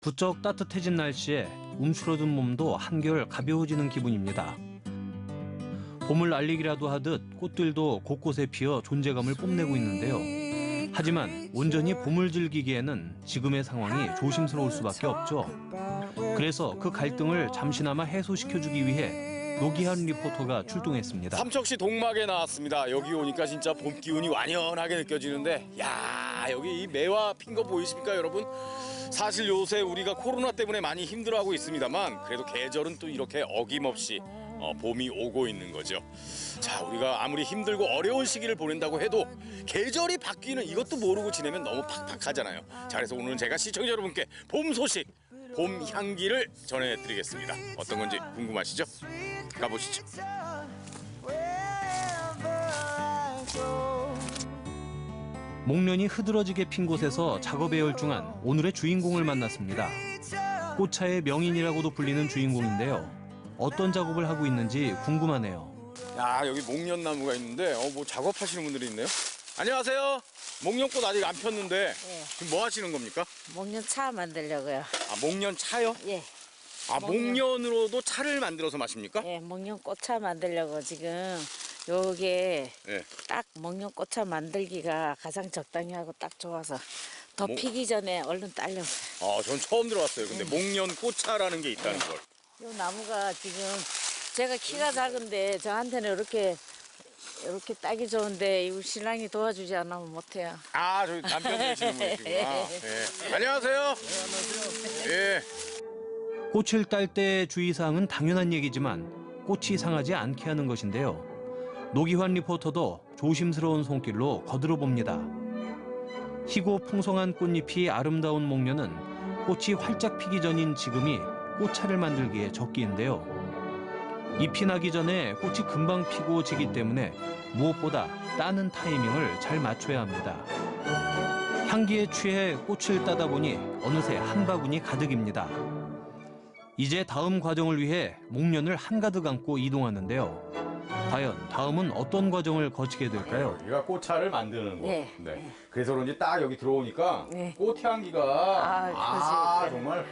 부쩍 따뜻해진 날씨에 움츠러든 몸도 한결 가벼워지는 기분입니다. 봄을 알리기라도 하듯 꽃들도 곳곳에 피어 존재감을 뽐내고 있는데요. 하지만 온전히 봄을 즐기기에는 지금의 상황이 조심스러울 수밖에 없죠. 그래서 그 갈등을 잠시나마 해소시켜주기 위해 노기한 리포터가 출동했습니다. 삼척시 동막에 나왔습니다. 여기 오니까 진짜 봄 기운이 완연하게 느껴지는데, 야, 여기 이 매화 핀 거 보이십니까, 여러분? 사실 요새 우리가 코로나 때문에 많이 힘들어하고 있습니다만 그래도 계절은 또 이렇게 어김없이 봄이 오고 있는 거죠. 자, 우리가 아무리 힘들고 어려운 시기를 보낸다고 해도 계절이 바뀌는 이것도 모르고 지내면 너무 팍팍하잖아요. 자, 그래서 오늘은 제가 시청자 여러분께 봄 소식, 봄 향기를 전해드리겠습니다. 어떤 건지 궁금하시죠? 가보시죠. 목련이 흐드러지게 핀 곳에서 작업에 열중한 오늘의 주인공을 만났습니다. 꽃차의 명인이라고도 불리는 주인공인데요. 어떤 작업을 하고 있는지 궁금하네요. 야, 여기 목련나무가 있는데 뭐 작업하시는 분들이 있네요. 안녕하세요. 목련꽃 아직 안 폈는데 예. 지금 뭐 하시는 겁니까? 목련차 만들려고요. 아, 목련 차요? 예. 아, 목련으로도 차를 만들어서 마십니까? 예, 목련꽃차 만들려고 지금 요게 예. 딱 목련꽃차 만들기가 가장 적당히 하고 딱 좋아서 더 뭐- 피기 전에 얼른 딸려서. 전 처음 들어봤어요. 근데 목련 꽃차라는 게 있다는 걸. 요 나무가 지금 제가 키가 작은데 저한테는 이렇게 따기 좋은데 이 신랑이 도와주지 않으면 못해요. 아, 저기 남편 되시는 분이시구나. 예. 안녕하세요. 예. 꽃을 딸 때 주의사항은 당연한 얘기지만 꽃이 상하지 않게 하는 것인데요. 노기환 리포터도 조심스러운 손길로 거들어 봅니다. 희고 풍성한 꽃잎이 아름다운 목련은 꽃이 활짝 피기 전인 지금이 꽃차를 만들기에 적기인데요. 잎이 나기 전에 꽃이 금방 피고 지기 때문에 무엇보다 따는 타이밍을 잘 맞춰야 합니다. 향기에 취해 꽃을 따다 보니 어느새 한 바구니 가득입니다. 이제 다음 과정을 위해 목련을 한가득 안고 이동하는데요. 과연 다음은 어떤 과정을 거치게 될까요? 여기가 꽃차를 만드는 거. 네. 네. 그래서 그런지 딱 여기 들어오니까 네. 꽃향기가 그치. 정말.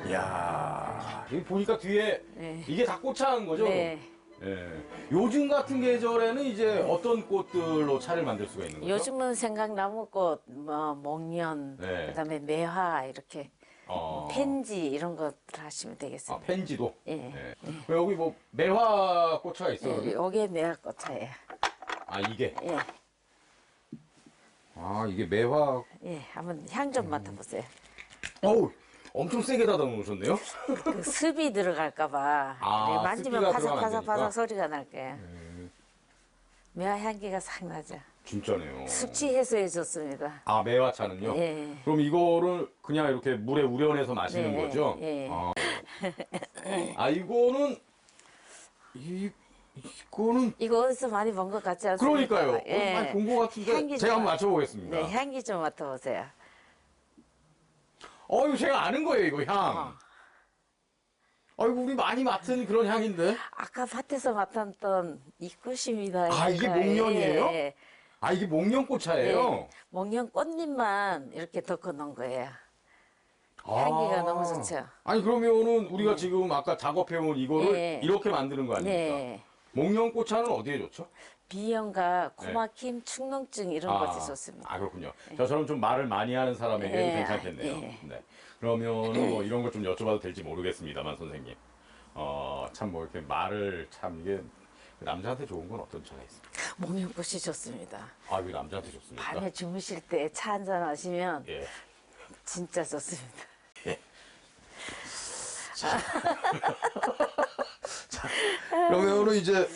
이야, 여기 보니까 뒤에 네. 이게 다 꽃차인 거죠? 네. 예. 요즘 같은 계절에는 이제 어떤 꽃들로 차를 만들 수가 있는 거죠? 요즘은 생강나무꽃, 뭐 목련, 네. 그다음에 매화 이렇게 어. 펜지 이런 것들 하시면 아, 되겠습니다. 펜지도. 예. 예. 여기 뭐 매화 꽃차가 있어요. 여기? 요게 매화꽃차예요. 아, 이게. 예. 아, 이게 매화. 예, 한번 향 좀 맡아보세요. 어우, 엄청 세게 닫아 놓으셨네요. 그 습이 들어갈까봐 아, 만지면 습기가 들어가면 안 바삭바삭바삭 되니까? 소리가 날 거예요. 매화 향기가 싹 나죠. 진짜네요. 숙취 해소에 좋습니다. 아, 매화차는요? 예. 그럼 이거를 그냥 이렇게 물에 우려내서 마시는 네, 거죠? 예. 아, 이거는 이거는 이거 어디서 많이 본 것 같지 않습니까? 그러니까요. 예. 많이 본 것 같은데 향기 제가 좀 한번 맞춰보겠습니다. 네, 향기 좀 맡아보세요. 이거 제가 아는 거예요, 이거 향. 아이고, 우리 많이 맡은 그런 향인데. 아까 밭에서 맡았던 이 꽃입니다. 아, 이게 이거. 목련이에요? 예. 아, 이게 목련꽃차예요? 네. 목련 꽃잎만 이렇게 덮어 놓은 거예요. 아. 향기가 너무 좋죠. 아니, 그러면은 우리가 지금 아까 작업해온 이거를 네. 이렇게 만드는 거 아닙니까? 네. 목련꽃차는 어디에 좋죠? 비염과 코막힘, 축농증 이런 것이 좋습니다. 아, 그렇군요. 저처럼 좀 말을 많이 하는 사람에게도 예, 괜찮겠네요. 예. 네. 그러면은 뭐 이런 걸 좀 여쭤봐도 될지 모르겠습니다만, 선생님. 참 뭐 이렇게 말을 참 이게 남자한테 좋은 건 어떤 차가 있습니까? 목련꽃이 좋습니다. 아, 이게 남자한테 좋습니까? 밤에 주무실 때 차 한잔 하시면 예. 진짜 좋습니다. 그러면은 이제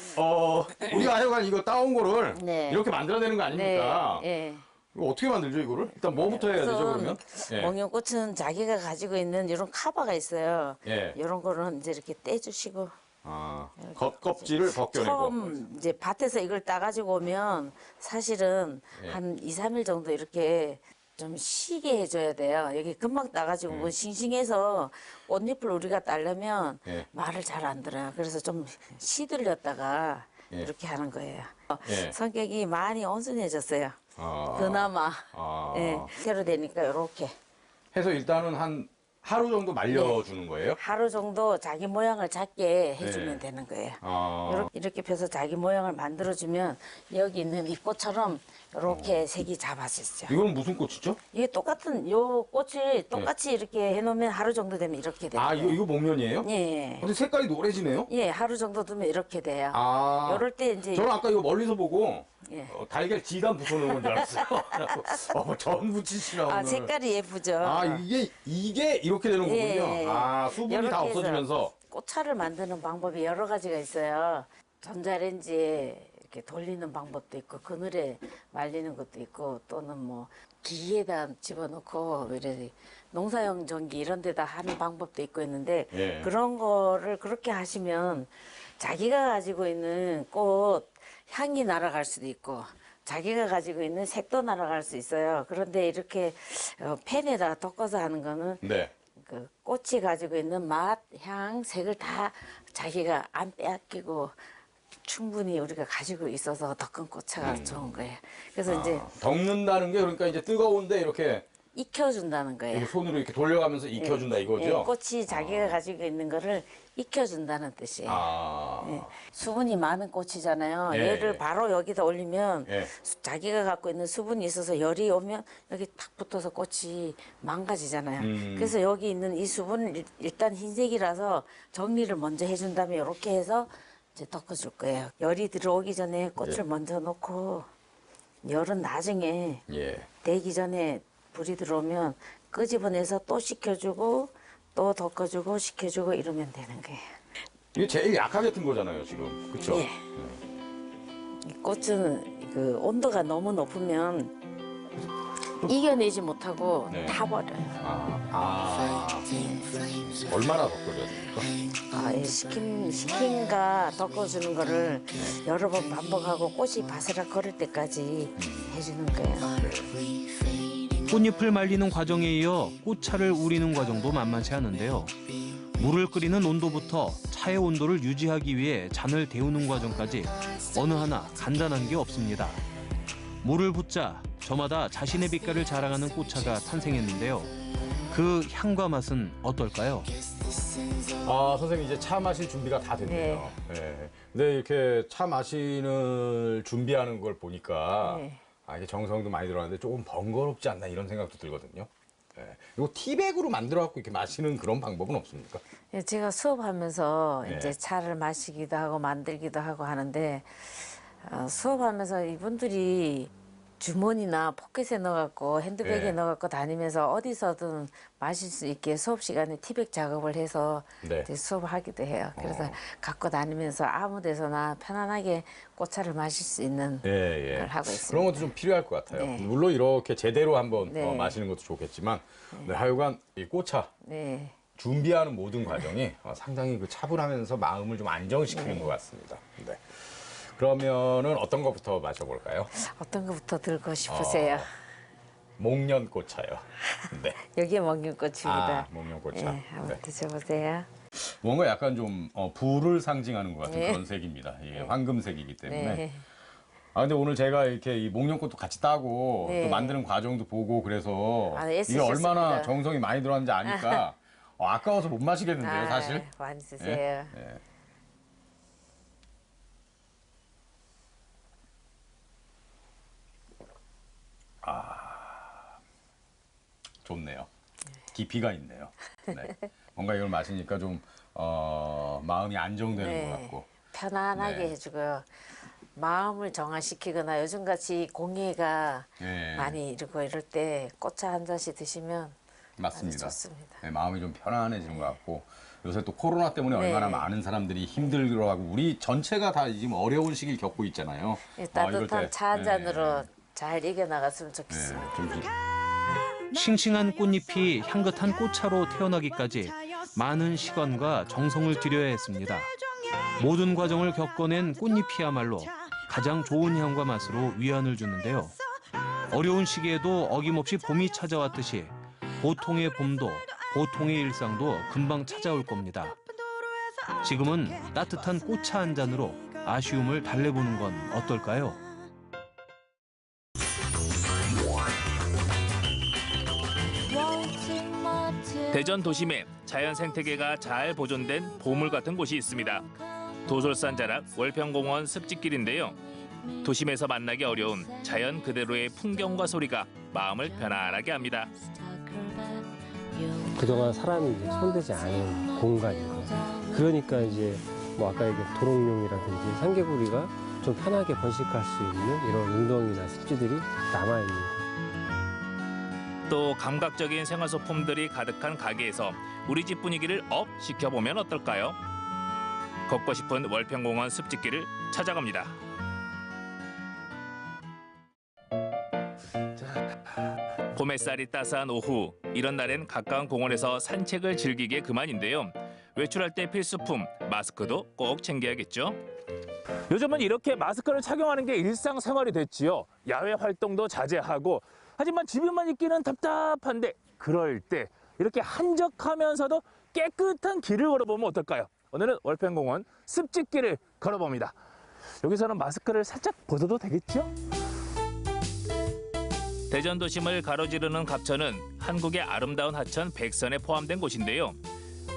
우리가 하여간 이거 따온 거를 네. 이렇게 만들어내는 거 아닙니까? 예. 이거 어떻게 만들죠, 이거를? 일단 뭐부터 해야 되죠, 그러면? 예. 목련꽃은 자기가 가지고 있는 이런 카바가 있어요. 예. 이런 거는 이제 이렇게 떼주시고 아, 겉껍질을 벗겨내고. 처음 이제 밭에서 이걸 따가지고 오면 사실은 예. 한 2, 3일 정도 이렇게 좀 쉬게 해줘야 돼요. 여기 금방 따가지고 뭐 싱싱해서 꽃잎을 우리가 따려면 예. 말을 잘 안 들어요. 그래서 좀 시들렸다가 예. 이렇게 하는 거예요. 예. 성격이 많이 온순해졌어요. 아. 그나마 아. 예, 새로 되니까 이렇게 해서 일단은 한 하루 정도 말려주는 거예요? 하루 정도 자기 모양을 작게 해주면 네. 되는 거예요. 아, 이렇게 펴서 자기 모양을 만들어주면 여기 있는 이 꽃처럼 이렇게 색이 잡았었죠. 이거는 무슨 꽃이죠? 이게 똑같은 요 꽃을 똑같이 이렇게 해놓으면 하루 정도 되면 이렇게 돼요. 아, 이거 목련이에요? 예. 근데 색깔이 노래지네요? 예, 하루 정도 두면 이렇게 돼요. 아, 요럴 때 이제 저는 아까 이거 멀리서 보고 예. 달걀 지단 붙여놓은 건 줄 알았어요. 전 붙이시라고. 아, 색깔이 예쁘죠. 아, 이게 이렇게 되는 거군요. 예. 아, 수분이 다 이렇게 해서 없어지면서. 꽃차를 만드는 방법이 여러 가지가 있어요. 전자레인지에 이렇게 돌리는 방법도 있고 그늘에 말리는 것도 있고 또는 뭐 기계에다 집어넣고 이래 농사용 전기 이런 데다 하는 방법도 있고 있는데 예. 그런 거를 그렇게 하시면 자기가 가지고 있는 꽃 향이 날아갈 수도 있고 자기가 가지고 있는 색도 날아갈 수 있어요. 그런데 이렇게 팬에다가 덮어서 하는 거는 네. 그 꽃이 가지고 있는 맛, 향, 색을 다 자기가 안 빼앗기고 충분히 우리가 가지고 있어서 더 큰 꽃차가 좋은 거예요. 그래서 이제 덮는다는 게 그러니까 이제 뜨거운데 이렇게 익혀준다는 거예요. 손으로 이렇게 돌려가면서 익혀준다 이거죠? 예, 꽃이 자기가 가지고 있는 거를 익혀준다는 뜻이에요. 아, 예, 수분이 많은 꽃이잖아요. 예, 얘를 예. 바로 여기다 올리면 예. 자기가 갖고 있는 수분이 있어서 열이 오면 여기 탁 붙어서 꽃이 망가지잖아요. 그래서 여기 있는 이 수분은 일단 흰색이라서 정리를 먼저 해준 다음에 이렇게 해서 이제 덮어줄 거예요. 열이 들어오기 전에 꽃을 먼저 놓고 열은 나중에 예. 되기 전에 불이 들어오면 끄집어내서 또 식혀주고 또 덮어주고 식혀주고 이러면 되는 거예요. 이게 제일 약하게 튼 거잖아요, 지금. 그쵸? 예. 이 꽃은 그 온도가 너무 높으면 이겨내지 못하고 네. 타버려요. 얼마나 더 끓여야 됩니까? 아, 이 식힘과 덮어주는 거를 여러 번 반복하고 꽃이 바스락 거릴 때까지 해주는 거예요. 꽃잎을 말리는 과정에 이어 꽃차를 우리는 과정도 만만치 않은데요. 물을 끓이는 온도부터 차의 온도를 유지하기 위해 잔을 데우는 과정까지 어느 하나 간단한 게 없습니다. 물을 붓자 저마다 자신의 빛깔을 자랑하는 꽃차가 탄생했는데요. 그 향과 맛은 어떨까요? 아, 선생님 이제 차 마실 준비가 다 됐네요. 네. 근데 이렇게 차 마시는 준비하는 걸 보니까 네. 아, 이게 정성도 많이 들어가는데 조금 번거롭지 않나 이런 생각도 들거든요. 네. 이거 티백으로 만들어 갖고 이렇게 마시는 그런 방법은 없습니까? 예, 제가 수업하면서 네. 이제 차를 마시기도 하고 만들기도 하고 하는데 수업하면서 이분들이 주머니나 포켓에 넣어갖고 핸드백에 네. 넣어갖고 다니면서 어디서든 마실 수 있게 수업 시간에 티백 작업을 해서 네. 이제 수업을 하기도 해요. 그래서 갖고 다니면서 아무 데서나 편안하게 꽃차를 마실 수 있는 예, 걸 하고 있습니다. 그런 것도 좀 필요할 것 같아요. 네. 물론 이렇게 제대로 한번 네. 마시는 것도 좋겠지만 네, 하여간 이 꽃차 네. 준비하는 모든 과정이 상당히 그 차분하면서 마음을 좀 안정시키는 것 같습니다. 네. 그러면은 어떤 것부터 마셔볼까요? 어떤 것부터 들고 싶으세요? 목련꽃차요. 네. 여기에 먹는꽃입니다. 목련꽃차. 예, 한번 네. 드셔보세요. 뭔가 약간 좀 불을 상징하는 것 같은 네. 그런 색입니다. 이게 황금색이기 때문에. 네. 아 근데 오늘 제가 이렇게 이 목련꽃도 같이 따고 네. 또 만드는 과정도 보고 그래서 아, 이게 애쓰셨습니다. 얼마나 정성이 많이 들어갔는지 아니까 아까워서 못 마시겠는데요, 사실. 많이 드세요. 네. 좋네요. 깊이가 있네요. 네. 뭔가 이걸 마시니까 좀 마음이 안정되는 것 같고. 편안하게 네. 해주고요. 마음을 정화시키거나 요즘같이 공해가 네. 많이 이러고 이럴 때 꽃차 한 잔씩 드시면 맞습니다. 아주 좋습니다. 네, 마음이 좀 편안해지는 것 같고 요새 또 코로나 때문에 네. 얼마나 많은 사람들이 힘들어하고 우리 전체가 다 지금 어려운 시기를 겪고 있잖아요. 예, 이럴 따뜻한 때, 차 한 잔으로 네, 잘 이겨나갔으면 네, 좋겠습니다. 좀 싱싱한 꽃잎이 향긋한 꽃차로 태어나기까지 많은 시간과 정성을 들여야 했습니다. 모든 과정을 겪어낸 꽃잎이야말로 가장 좋은 향과 맛으로 위안을 주는데요. 어려운 시기에도 어김없이 봄이 찾아왔듯이 보통의 봄도 보통의 일상도 금방 찾아올 겁니다. 지금은 따뜻한 꽃차 한 잔으로 아쉬움을 달래보는 건 어떨까요? 대전 도심에 자연 생태계가 잘 보존된 보물 같은 곳이 있습니다. 도솔산 자락 월평공원 습지길인데요. 도심에서 만나기 어려운 자연 그대로의 풍경과 소리가 마음을 편안하게 합니다. 그동안 사람이 이제 손대지 않은 공간인 거예요. 그러니까 이제 뭐 아까 얘기한 도롱뇽이라든지 상개구리가 좀 편하게 번식할 수 있는 이런 웅덩이나 습지들이 남아있는 거예요. 또 감각적인 생활소품들이 가득한 가게에서 우리 집 분위기를 업 시켜보면 어떨까요? 걷고 싶은 월평공원 습지길을 찾아갑니다. 봄햇살이 따스한 오후, 이런 날엔 가까운 공원에서 산책을 즐기기에 그만인데요. 외출할 때 필수품, 마스크도 꼭 챙겨야겠죠. 요즘은 이렇게 마스크를 착용하는 게 일상생활이 됐지요. 야외 활동도 자제하고, 하지만 집에만 있기는 답답한데 그럴 때 이렇게 한적하면서도 깨끗한 길을 걸어보면 어떨까요? 오늘은 월평공원 습지길을 걸어봅니다. 여기서는 마스크를 살짝 벗어도 되겠죠? 대전 도심을 가로지르는 갑천은 한국의 아름다운 하천 백선에 포함된 곳인데요.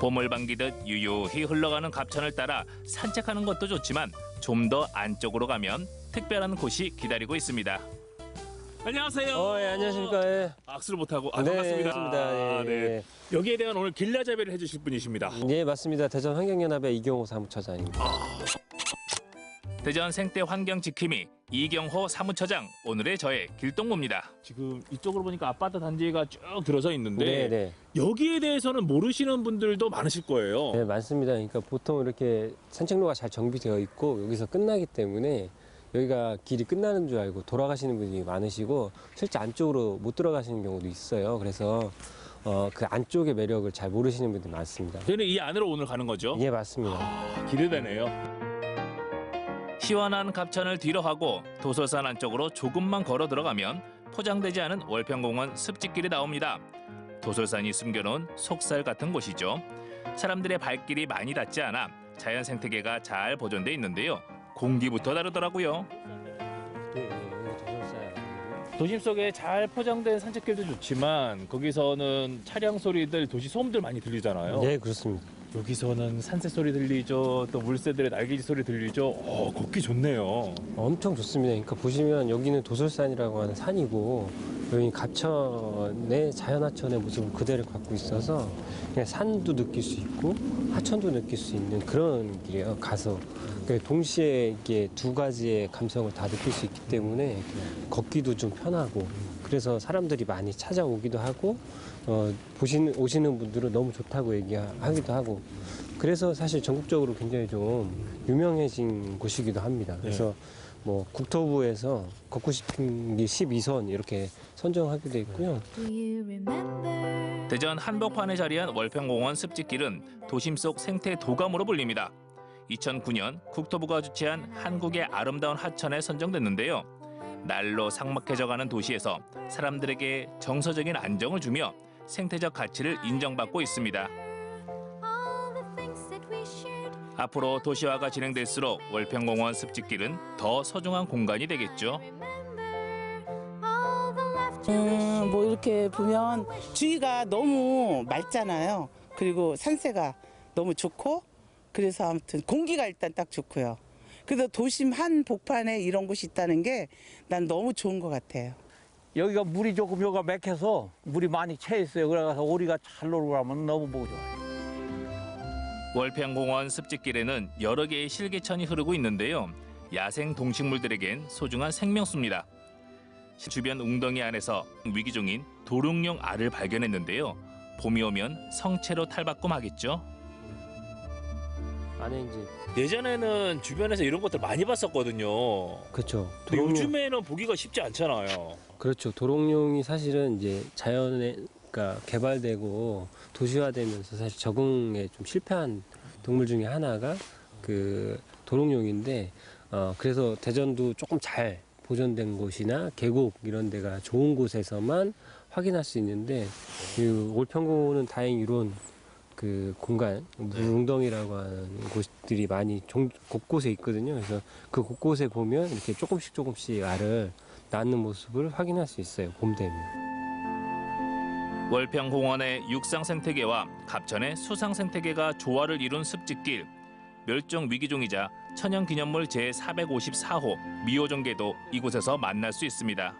봄을 반기듯 유유히 흘러가는 갑천을 따라 산책하는 것도 좋지만 좀 더 안쪽으로 가면 특별한 곳이 기다리고 있습니다. 안녕하세요. 예, 안녕하십니까. 예. 악수를 못하고 네, 반갑습니다. 반갑습니다. 예, 네. 여기에 대한 오늘 길라잡이를 해주실 분이십니다. 네, 맞습니다. 대전 환경연합의 이경호 사무처장입니다. 대전 생태 환경 지킴이 이경호 사무처장, 오늘의 저의 길동무입니다. 지금 이쪽으로 보니까 아파트 단지가 쭉 들어서 있는데 네, 네. 여기에 대해서는 모르시는 분들도 많으실 거예요. 네, 많습니다. 그러니까 보통 이렇게 산책로가 잘 정비되어 있고 여기서 끝나기 때문에 여기가 길이 끝나는 줄 알고 돌아가시는 분이 많으시고 실제 안쪽으로 못 들어가시는 경우도 있어요. 그래서 그 안쪽의 매력을 잘 모르시는 분들이 많습니다. 저희는 이 안으로 오늘 가는 거죠? 예, 맞습니다. 기대되네요. 시원한 갑천을 뒤로 하고 도솔산 안쪽으로 조금만 걸어 들어가면 포장되지 않은 월평공원 습지길이 나옵니다. 도솔산이 숨겨놓은 속살 같은 곳이죠. 사람들의 발길이 많이 닿지 않아 자연 생태계가 잘 보존돼 있는데요. 공기부터 다르더라고요. 네, 도솔산. 도심 속에 잘 포장된 산책길도 좋지만 거기서는 차량 소리들, 도시 소음들 많이 들리잖아요. 네, 그렇습니다. 여기서는 산새 소리 들리죠. 또 물새들의 날개짓 소리 들리죠. 걷기 좋네요. 엄청 좋습니다. 그러니까 보시면 여기는 도솔산이라고 하는 산이고 여기 갑천의 자연하천의 모습을 그대로 갖고 있어서 그냥 산도 느낄 수 있고 하천도 느낄 수 있는 그런 길이에요. 가서 그러니까 동시에 이게 두 가지의 감성을 다 느낄 수 있기 때문에 걷기도 좀 편하고 그래서 사람들이 많이 찾아오기도 하고 오시는 분들은 너무 좋다고 얘기하기도 하고 그래서 사실 전국적으로 굉장히 좀 유명해진 곳이기도 합니다. 그래서 뭐 국토부에서 걷고 싶은 길 12선 이렇게 선정하게 돼 있고요. 대전 한복판에 자리한 월평공원 습지길은 도심 속 생태 도감으로 불립니다. 2009년 국토부가 주최한 한국의 아름다운 하천에 선정됐는데요. 날로 삭막해져가는 도시에서 사람들에게 정서적인 안정을 주며 생태적 가치를 인정받고 있습니다. 앞으로 도시화가 진행될수록 월평공원 습지길은 더 소중한 공간이 되겠죠. 뭐 이렇게 보면 주위가 너무 맑잖아요. 그리고 산세가 너무 좋고 그래서 아무튼 공기가 일단 딱 좋고요. 그래서 도심 한 복판에 이런 곳이 있다는 게 난 너무 좋은 것 같아요. 여기가 물이 조금 여기가 맥혀서 물이 많이 차 있어요. 그래서 오리가 잘 놀러가면 너무 보기 좋아요. 월평공원 습지길에는 여러 개의 실개천이 흐르고 있는데요. 야생 동식물들에겐 소중한 생명수입니다. 주변 웅덩이 안에서 위기종인 도롱뇽 알을 발견했는데요. 봄이 오면 성체로 탈바꿈하겠죠. 안에 이제 예전에는 주변에서 이런 것들 많이 봤었거든요. 그렇죠. 근데 요즘에는 보기가 쉽지 않잖아요. 그렇죠. 도롱뇽이 사실은 이제 자연에 그러니까 개발되고 도시화되면서 사실 적응에 좀 실패한 동물 중에 하나가 그 도롱뇽인데 그래서 대전도 조금 잘 보존된 곳이나 계곡 이런 데가 좋은 곳에서만 확인할 수 있는데 그 월평공원은 다행히 이런 그 공간, 웅덩이라고 하는 곳들이 많이 곳곳에 있거든요. 그래서 그 곳곳에 보면 이렇게 조금씩 알을 낳는 모습을 확인할 수 있어요. 봄 되면. 월평공원의 육상 생태계와 갑천의 수상 생태계가 조화를 이룬 습지길. 멸종 위기종이자 천연기념물 제454호 미호종계도 이곳에서 만날 수 있습니다.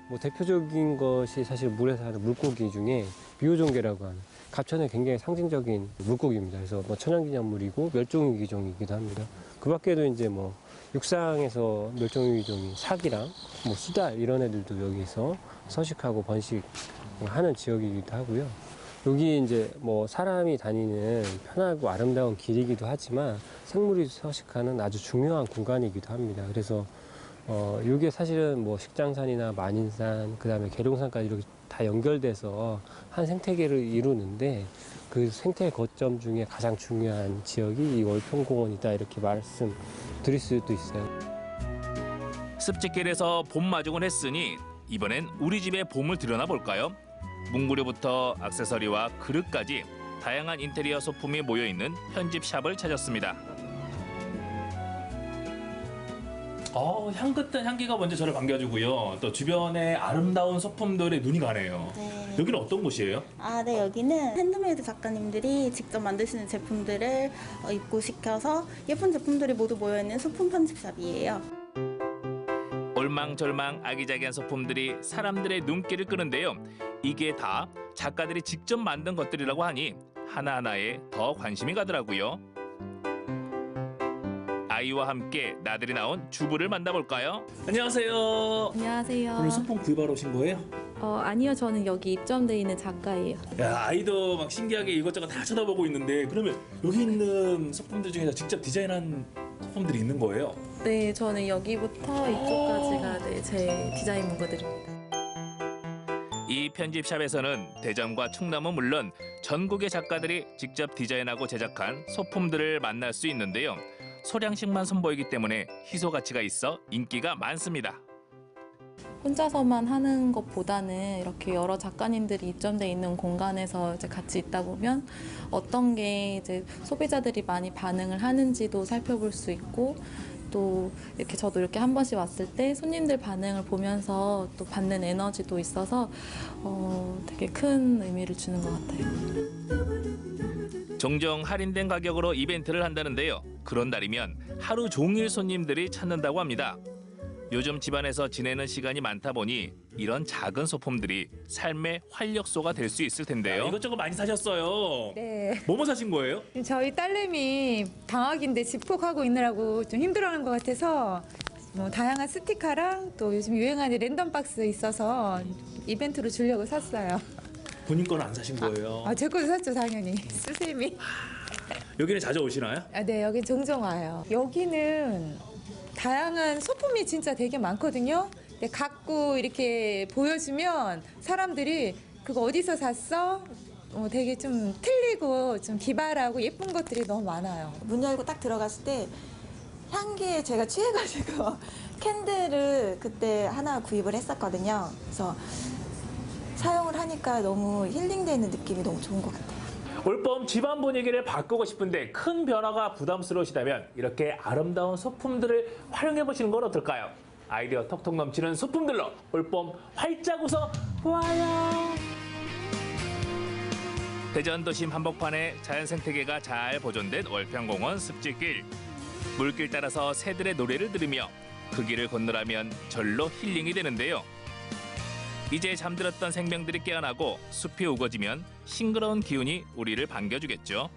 뭐 대표적인 것이 사실 물에 사는 물고기 중에 미호종계라고 하는 갑천의 굉장히 상징적인 물고기입니다. 그래서 뭐 천연기념물이고 멸종위기종이기도 합니다. 그 밖에도 이제 뭐 육상에서 멸종위기종이 사기랑 뭐 수달 이런 애들도 여기서 서식하고 번식하는 지역이기도 하고요. 여기 이제 뭐 사람이 다니는 편하고 아름다운 길이기도 하지만 생물이 서식하는 아주 중요한 공간이기도 합니다. 그래서 이게 사실은 뭐 식장산이나 만인산, 그다음에 계룡산까지 이렇게 다 연결돼서 한 생태계를 이루는데 그 생태 거점 중에 가장 중요한 지역이 이 월평공원이다 이렇게 말씀드릴 수도 있어요. 습지길에서 봄 마중을 했으니 이번엔 우리 집의 봄을 들여나 볼까요? 문구류부터 액세서리와 그릇까지 다양한 인테리어 소품이 모여있는 편집샵을 찾았습니다. 향긋한 향기가 먼저 저를 반겨주고요. 또 주변의 아름다운 소품들에 눈이 가네요. 네. 여기는 어떤 곳이에요? 네, 여기는 핸드메이드 작가님들이 직접 만드시는 제품들을 입고시켜서 예쁜 제품들이 모두 모여있는 소품 편집샵이에요. 올망졸망 아기자기한 소품들이 사람들의 눈길을 끄는데요. 이게 다 작가들이 직접 만든 것들이라고 하니 하나하나에 더 관심이 가더라고요. 아이와 함께 나들이 나온 주부를 만나볼까요? 안녕하세요. 안녕하세요. 오늘 소품 구입하러 오신 거예요? 아니요, 저는 여기 입점돼 있는 작가예요. 야, 아이도 막 신기하게 이것저것 다 쳐다보고 있는데 그러면 여기 있는 소품들 중에서 직접 디자인한 소품들이 있는 거예요? 네, 저는 여기부터 이쪽까지가 제 디자인 문구들입니다. 이 편집샵에서는 대전과 충남은 물론 전국의 작가들이 직접 디자인하고 제작한 소품들을 만날 수 있는데요. 소량씩만 선보이기 때문에 희소 가치가 있어 인기가 많습니다. 혼자서만 하는 것보다는 이렇게 여러 작가님들이 입점돼 있는 공간에서 이제 같이 있다 보면 어떤 게 이제 소비자들이 많이 반응을 하는지도 살펴볼 수 있고, 또 이렇게 저도 이렇게 한 번씩 왔을 때 손님들 반응을 보면서 또 받는 에너지도 있어서 되게 큰 의미를 주는 것 같아요. 종종 할인된 가격으로 이벤트를 한다는데요. 그런 날이면 하루 종일 손님들이 찾는다고 합니다. 요즘 집안에서 지내는 시간이 많다 보니 이런 작은 소품들이 삶의 활력소가 될 수 있을 텐데요. 이것저것 많이 사셨어요. 네. 뭐뭐 사신 거예요? 저희 딸내미 방학인데 집콕하고 있느라고 좀 힘들어하는 것 같아서 뭐 다양한 스티커랑 또 요즘 유행하는 랜덤 박스 있어서 이벤트로 주려고 샀어요. 본인 거는 안 사신 거예요? 제 것도 샀죠, 당연히. 수세미. 여기는 자주 오시나요? 네, 여긴 종종 와요. 여기는 다양한 소품이 진짜 되게 많거든요. 근데 갖고 이렇게 보여주면 사람들이 그거 어디서 샀어? 되게 좀 틀리고 좀 기발하고 예쁜 것들이 너무 많아요. 문 열고 딱 들어갔을 때 향기에 제가 취해가지고 캔들을 그때 하나 구입을 했었거든요. 그래서 사용을 하니까 너무 힐링되는 느낌이 너무 좋은 것 같아요. 올봄 집안 분위기를 바꾸고 싶은데 큰 변화가 부담스러우시다면 이렇게 아름다운 소품들을 활용해 보시는 건 어떨까요? 아이디어 톡톡 넘치는 소품들로 올봄 활짝 웃어 보아요. 대전 도심 한복판에 자연 생태계가 잘 보존된 월평공원 습지길. 물길 따라서 새들의 노래를 들으며 그 길을 건너라면 절로 힐링이 되는데요. 이제 잠들었던 생명들이 깨어나고 숲이 우거지면 싱그러운 기운이 우리를 반겨주겠죠.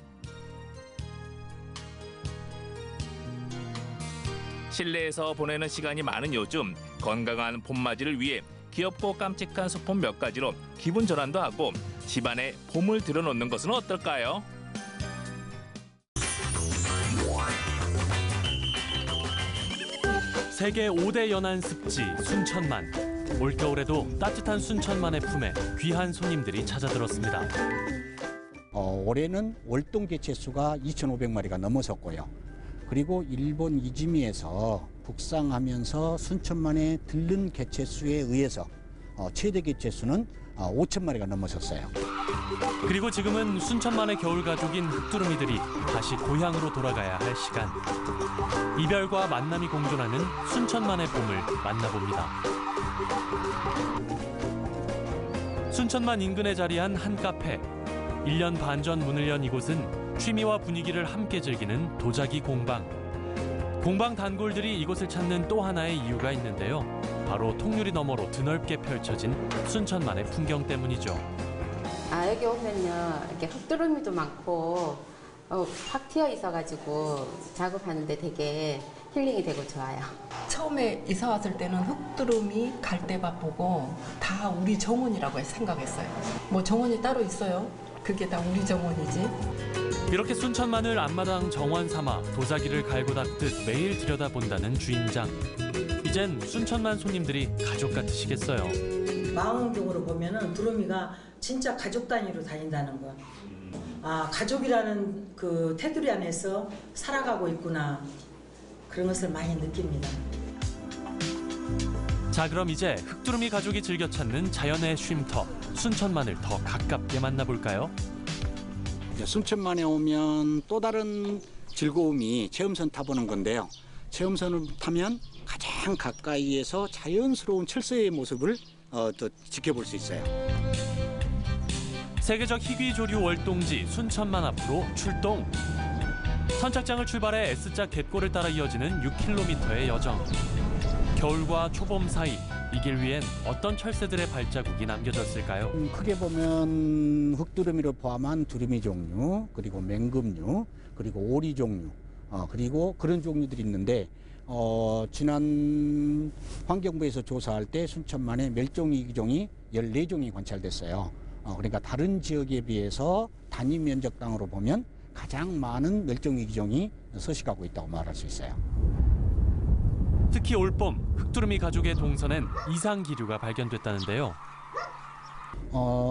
실내에서 보내는 시간이 많은 요즘 건강한 봄맞이를 위해 귀엽고 깜찍한 소품 몇 가지로 기분 전환도 하고 집안에 봄을 들여놓는 것은 어떨까요? 세계 5대 연안 습지 순천만. 올겨울에도 따뜻한 순천만의 품에 귀한 손님들이 찾아들었습니다. 올해는 월동 개체수가 2,500마리가 넘어섰고요. 그리고 일본 이즈미에서 북상하면서 순천만의 들른 개체수에 의해서 최대 개체수는 5,000마리가 넘어섰어요. 그리고 지금은 순천만의 겨울 가족인 흑두루미들이 다시 고향으로 돌아가야 할 시간. 이별과 만남이 공존하는 순천만의 봄을 만나봅니다. 순천만 인근에 자리한 한 카페. 1년 반 전 문을 연 이곳은 취미와 분위기를 함께 즐기는 도자기 공방. 공방 단골들이 이곳을 찾는 또 하나의 이유가 있는데요. 바로 통유리 너머로 드넓게 펼쳐진 순천만의 풍경 때문이죠. 여기 오면요, 이렇게 흙두루미도 많고 확 튀어 있어가지고 작업하는데 되게 힐링이 되고 좋아요. 처음에 이사 왔을 때는 흙두루미, 갈대밭 보고 다 우리 정원이라고 생각했어요. 뭐 정원이 따로 있어요? 그게 다 우리 정원이지. 이렇게 순천만을 앞마당 정원 삼아 도자기를 갈고 닦듯 매일 들여다본다는 주인장. 이젠 순천만 손님들이 가족 같으시겠어요. 마음적으로 보면은 두루미가 진짜 가족 단위로 다닌다는 거. 가족이라는 그 테두리 안에서 살아가고 있구나. 그런 것을 많이 느낍니다. 자, 그럼 이제 흙두루미 가족이 즐겨 찾는 자연의 쉼터 순천만을 더 가깝게 만나볼까요? 순천만에 오면 또 다른 즐거움이 체험선 타보는 건데요. 체험선을 타면 가장 가까이에서 자연스러운 철새의 모습을 또 지켜볼 수 있어요. 세계적 희귀조류 월동지 순천만 앞으로 출동. 선착장을 출발해 S자 갯골을 따라 이어지는 6km의 여정. 겨울과 초봄 사이 이 길 위엔 어떤 철새들의 발자국이 남겨졌을까요? 크게 보면 흙두루미를 포함한 두루미 종류, 그리고 맹금류, 그리고 오리 종류, 그리고 그런 종류들이 있는데 지난 환경부에서 조사할 때 순천만에 멸종위기종이 14종이 관찰됐어요. 그러니까 다른 지역에 비해서 단위 면적당으로 보면 가장 많은 멸종위기종이 서식하고 있다고 말할 수 있어요. 특히 올봄 흙두루미 가족의 동선엔 이상 기류가 발견됐다는데요.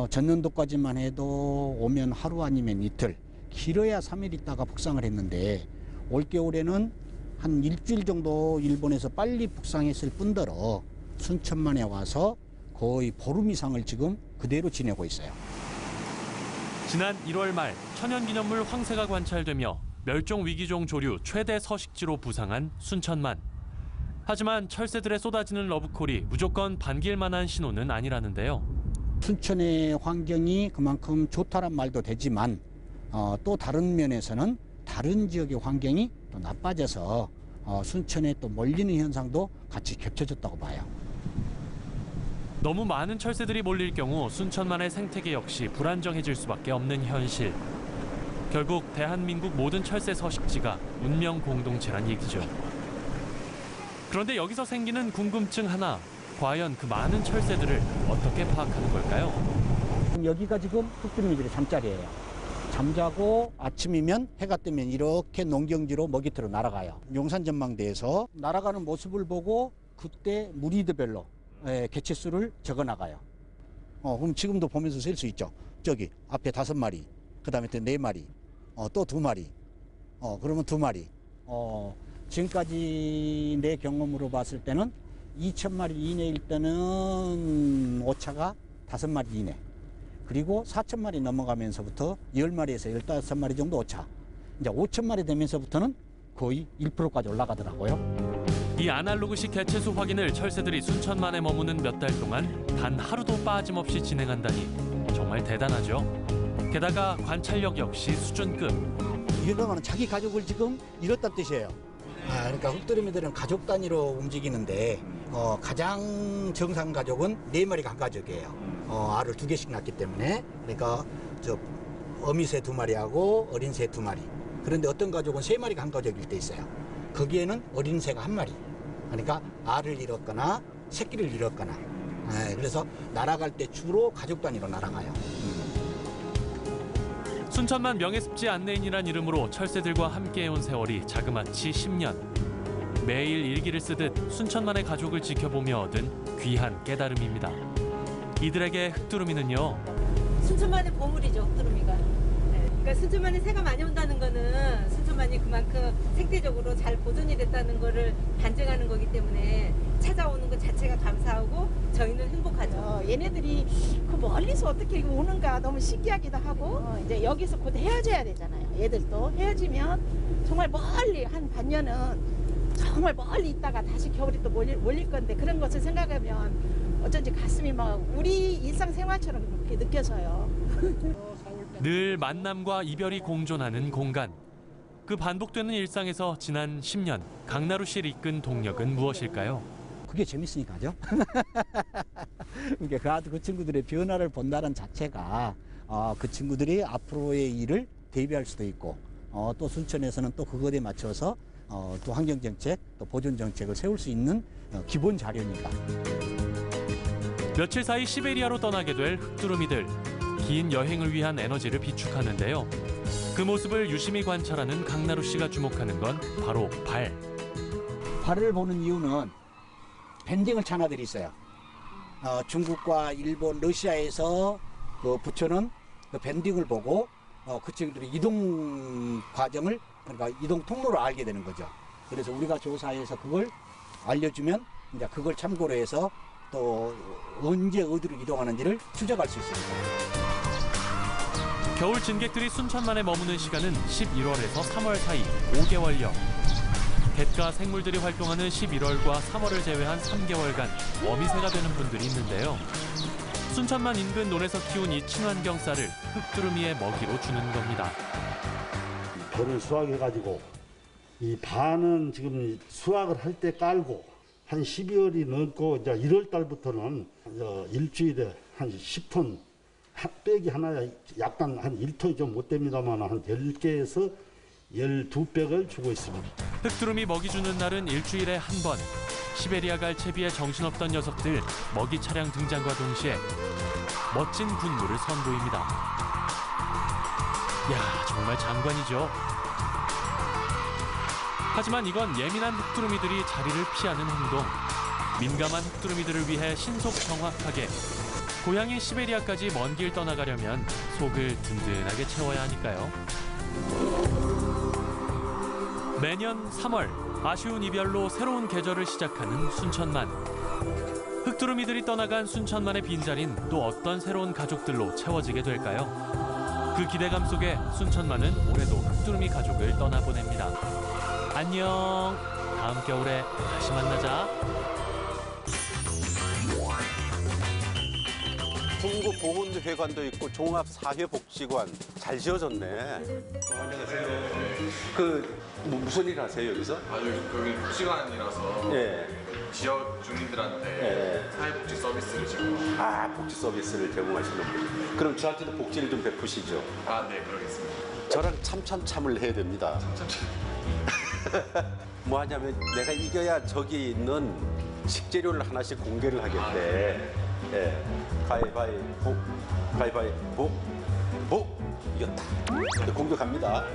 전년도까지만 해도 오면 하루 아니면 이틀, 길어야 3일 있다가 북상을 했는데 올겨울에는 한 일주일 정도 일본에서 빨리 북상했을 뿐더러 순천만에 와서 거의 보름 이상을 지금 그대로 지내고 있어요. 지난 1월 말 천연기념물 황새가 관찰되며 멸종위기종 조류 최대 서식지로 부상한 순천만. 하지만 철새들의 쏟아지는 러브콜이 무조건 반길 만한 신호는 아니라는데요. 순천의 환경이 그만큼 좋다란 말도 되지만 또 다른 면에서는 다른 지역의 환경이 또 나빠져서 순천에 또 몰리는 현상도 같이 겹쳐졌다고 봐요. 너무 많은 철새들이 몰릴 경우 순천만의 생태계 역시 불안정해질 수밖에 없는 현실. 결국 대한민국 모든 철새 서식지가 운명 공동체란 얘기죠. 그런데 여기서 생기는 궁금증 하나. 과연 그 많은 철새들을 어떻게 파악하는 걸까요? 여기가 지금 흙두루미들의 잠자리예요. 잠자고 아침이면 해가 뜨면 이렇게 농경지로 먹이터로 날아가요. 용산전망대에서 날아가는 모습을 보고 그때 무리드별로 개체수를 적어나가요. 그럼 지금도 보면서 셀 수 있죠. 저기 앞에 5마리, 그 다음에 또 4마리, 또 2마리, 그러면 2마리. 지금까지 내 경험으로 봤을 때는 2,000마리 이내일 때는 오차가 5마리 이내. 그리고 4,000마리 넘어가면서부터 10마리에서 15마리 정도 오차. 이제 5,000마리 되면서부터는 거의 1%까지 올라가더라고요. 이 아날로그식 개체수 확인을 철새들이 순천만에 머무는 몇 달 동안 단 하루도 빠짐없이 진행한다니 정말 대단하죠. 게다가 관찰력 역시 수준급. 이거는 자기 가족을 지금 잃었다는 뜻이에요. 그러니까 흙두루미들은 가족 단위로 움직이는데 가장 정상 가족은 4마리가 한 가족이에요. 알을 2개씩 낳기 때문에. 그러니까 어미새 2마리하고 어린새 2마리. 그런데 어떤 가족은 3마리가 한 가족일 때 있어요. 거기에는 어린 새가 1마리. 그러니까 알을 잃었거나 새끼를 잃었거나. 그래서 날아갈 때 주로 가족 단위로 날아가요. 순천만 명예습지 안내인이란 이름으로 철새들과 함께해온 세월이 자그마치 10년. 매일 일기를 쓰듯 순천만의 가족을 지켜보며 얻은 귀한 깨달음입니다. 이들에게 흙두루미는요. 순천만의 보물이죠, 흙두루미가. 그러니까 순천만에 새가 많이 온다는 거는 순천만이 그만큼 생태적으로 잘 보존이 됐다는 거를 반증하는 거기 때문에 찾아오는 것 자체가 감사하고 저희는 행복하죠. 얘네들이 그 멀리서 어떻게 오는가 너무 신기하기도 하고 이제 여기서 곧 헤어져야 되잖아요. 얘들도 헤어지면 정말 멀리 한 반년은 정말 멀리 있다가 다시 겨울이 또 몰릴 건데 그런 것을 생각하면 어쩐지 가슴이 막 우리 일상생활처럼 이렇게 느껴져요. 늘 만남과 이별이 공존하는 공간. 그 반복되는 일상에서 지난 10년 강나루 씨를 이끈 동력은 무엇일까요? 그게 재밌으니까죠. 그러니까 그 친구들의 변화를 본다는 자체가 그 친구들이 앞으로의 일을 대비할 수도 있고 또 순천에서는 또 그것에 맞춰서 또 환경정책, 또 보존정책을 세울 수 있는 기본 자료니까. 며칠 사이 시베리아로 떠나게 될 흑두루미들. 긴 여행을 위한 에너지를 비축하는데요. 그 모습을 유심히 관찰하는 강나루 씨가 주목하는 건 바로 발. 발을 보는 이유는 밴딩을 찬아들이 있어요. 중국과 일본, 러시아에서 그 붙여놓은 그 밴딩을 보고 그 친구들이 이동 과정을, 그러니까 이동 통로를 알게 되는 거죠. 그래서 우리가 조사해서 그걸 알려주면 이제 그걸 참고로 해서 또 언제 어디로 이동하는지를 추적할 수 있습니다. 겨울 진객들이 순천만에 머무는 시간은 11월에서 3월 사이 5개월여. 갯가 생물들이 활동하는 11월과 3월을 제외한 3개월간 어미새가 되는 분들이 있는데요. 순천만 인근 논에서 키운 이 친환경 쌀을 흑두루미의 먹이로 주는 겁니다. 배를 수확해가지고 이 반은 지금 수확을 할 때 깔고 한 12월이 넘고 이제 1월 달부터는 일주일에 한 10톤 빼기 하나에 약간 한 1톤이 좀 못 됩니다만 한 10개에서 12백을 주고 있습니다. 흑두루미 먹이 주는 날은 일주일에 한 번. 시베리아 갈 채비에 정신없던 녀석들 먹이 차량 등장과 동시에 멋진 군무를 선보입니다. 야, 정말 장관이죠. 하지만 이건 예민한 흑두루미들이 자리를 피하는 행동. 민감한 흑두루미들을 위해 신속 정확하게 고향인 시베리아까지 먼 길 떠나가려면 속을 든든하게 채워야 하니까요. 매년 3월 아쉬운 이별로 새로운 계절을 시작하는 순천만. 흑두루미들이 떠나간 순천만의 빈자리는 또 어떤 새로운 가족들로 채워지게 될까요? 그 기대감 속에 순천만은 올해도 흑두루미 가족을 떠나보냅니다. 안녕. 다음 겨울에 다시 만나자. 중국보훈회관도 있고 종합사회복지관 잘 지어졌네. 안녕하세요. 무슨 일 하세요 여기서? 여기 복지관이라서 예. 지역 주민들한테 예. 사회복지 서비스를 제공. 복지 서비스를 제공하시는 분. 그럼 저한테도 복지를 좀 베푸시죠. 네, 그러겠습니다. 저랑 참참참을 해야 됩니다. 뭐 하냐면 내가 이겨야 저기 있는 식재료를 하나씩 공개를 하겠대. 예. 가위바위보, 가위바위보, 보! 이겼다. 공격합니다.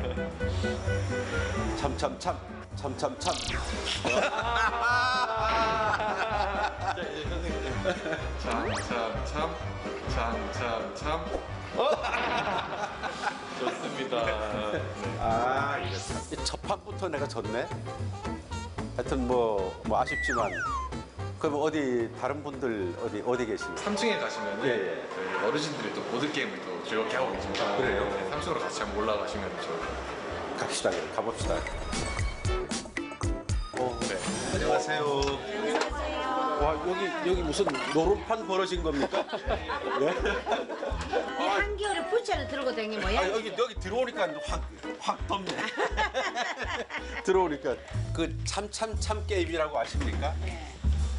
참참참, 참참참. 자, 이제 선생님. 참참참, 참참참. 좋습니다. 이겼다. 첫 판부터 내가 졌네. 하여튼 뭐 아쉽지만. 그럼 어디 다른 분들 어디 계십니까? 3층에 가시면 예. 저희 어르신들이 또 보드게임을 또 즐겁게 하고 계십니다. 그래요? 네, 3층으로 같이 한번 올라가시면 좋을 것 같아요. 갑시다. 가봅시다. 네. 안녕하세요. 와, 여기 무슨 노름판 벌어진 겁니까? 예? 한겨울에 부채를 들고 다니는 모양. 여기 들어오니까 확 덥네. 들어오니까 그 참참참 게임이라고 아십니까? 네.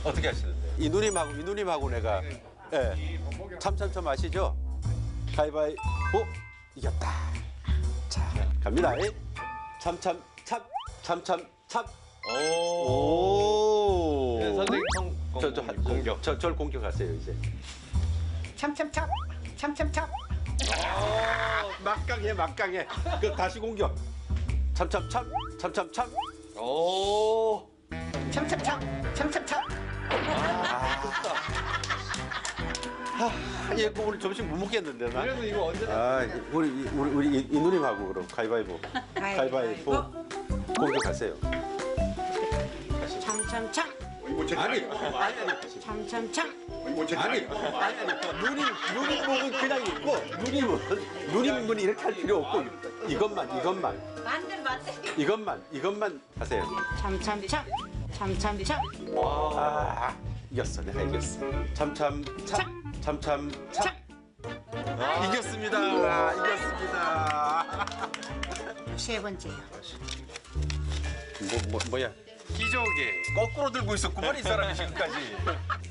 어떻게 하시는데? 이 누님하고 내가 예. 참참참 아시죠? 가위바위보 이겼다. 자, 갑니다. 참참참 참참참. 오. 네, 선생님 공격. 절 공격하세요 이제. 참참참, 참참참. 막강해. 그 다시 공격. 참참참. 오. 참참참. 얘 오늘 점심 못 먹겠는데 나. 그래서 이거 언제? 우리 이 누님하고 그럼 가위바위보. 가위바위보. 공격하세요. 참참참. 아니. 참참참. 아니. 누님 목은 그냥 있고 누님은 이렇게 할 필요 없고 이것만. 만들. 이것만 하세요. 참참참. 이겼어. 내가 이겼어. 참참참. 이겼습니다. 이겼습니다. 세 번째요. 뭐야? 기조개. 거꾸로 들고 있었구만 이 사람이 지금까지.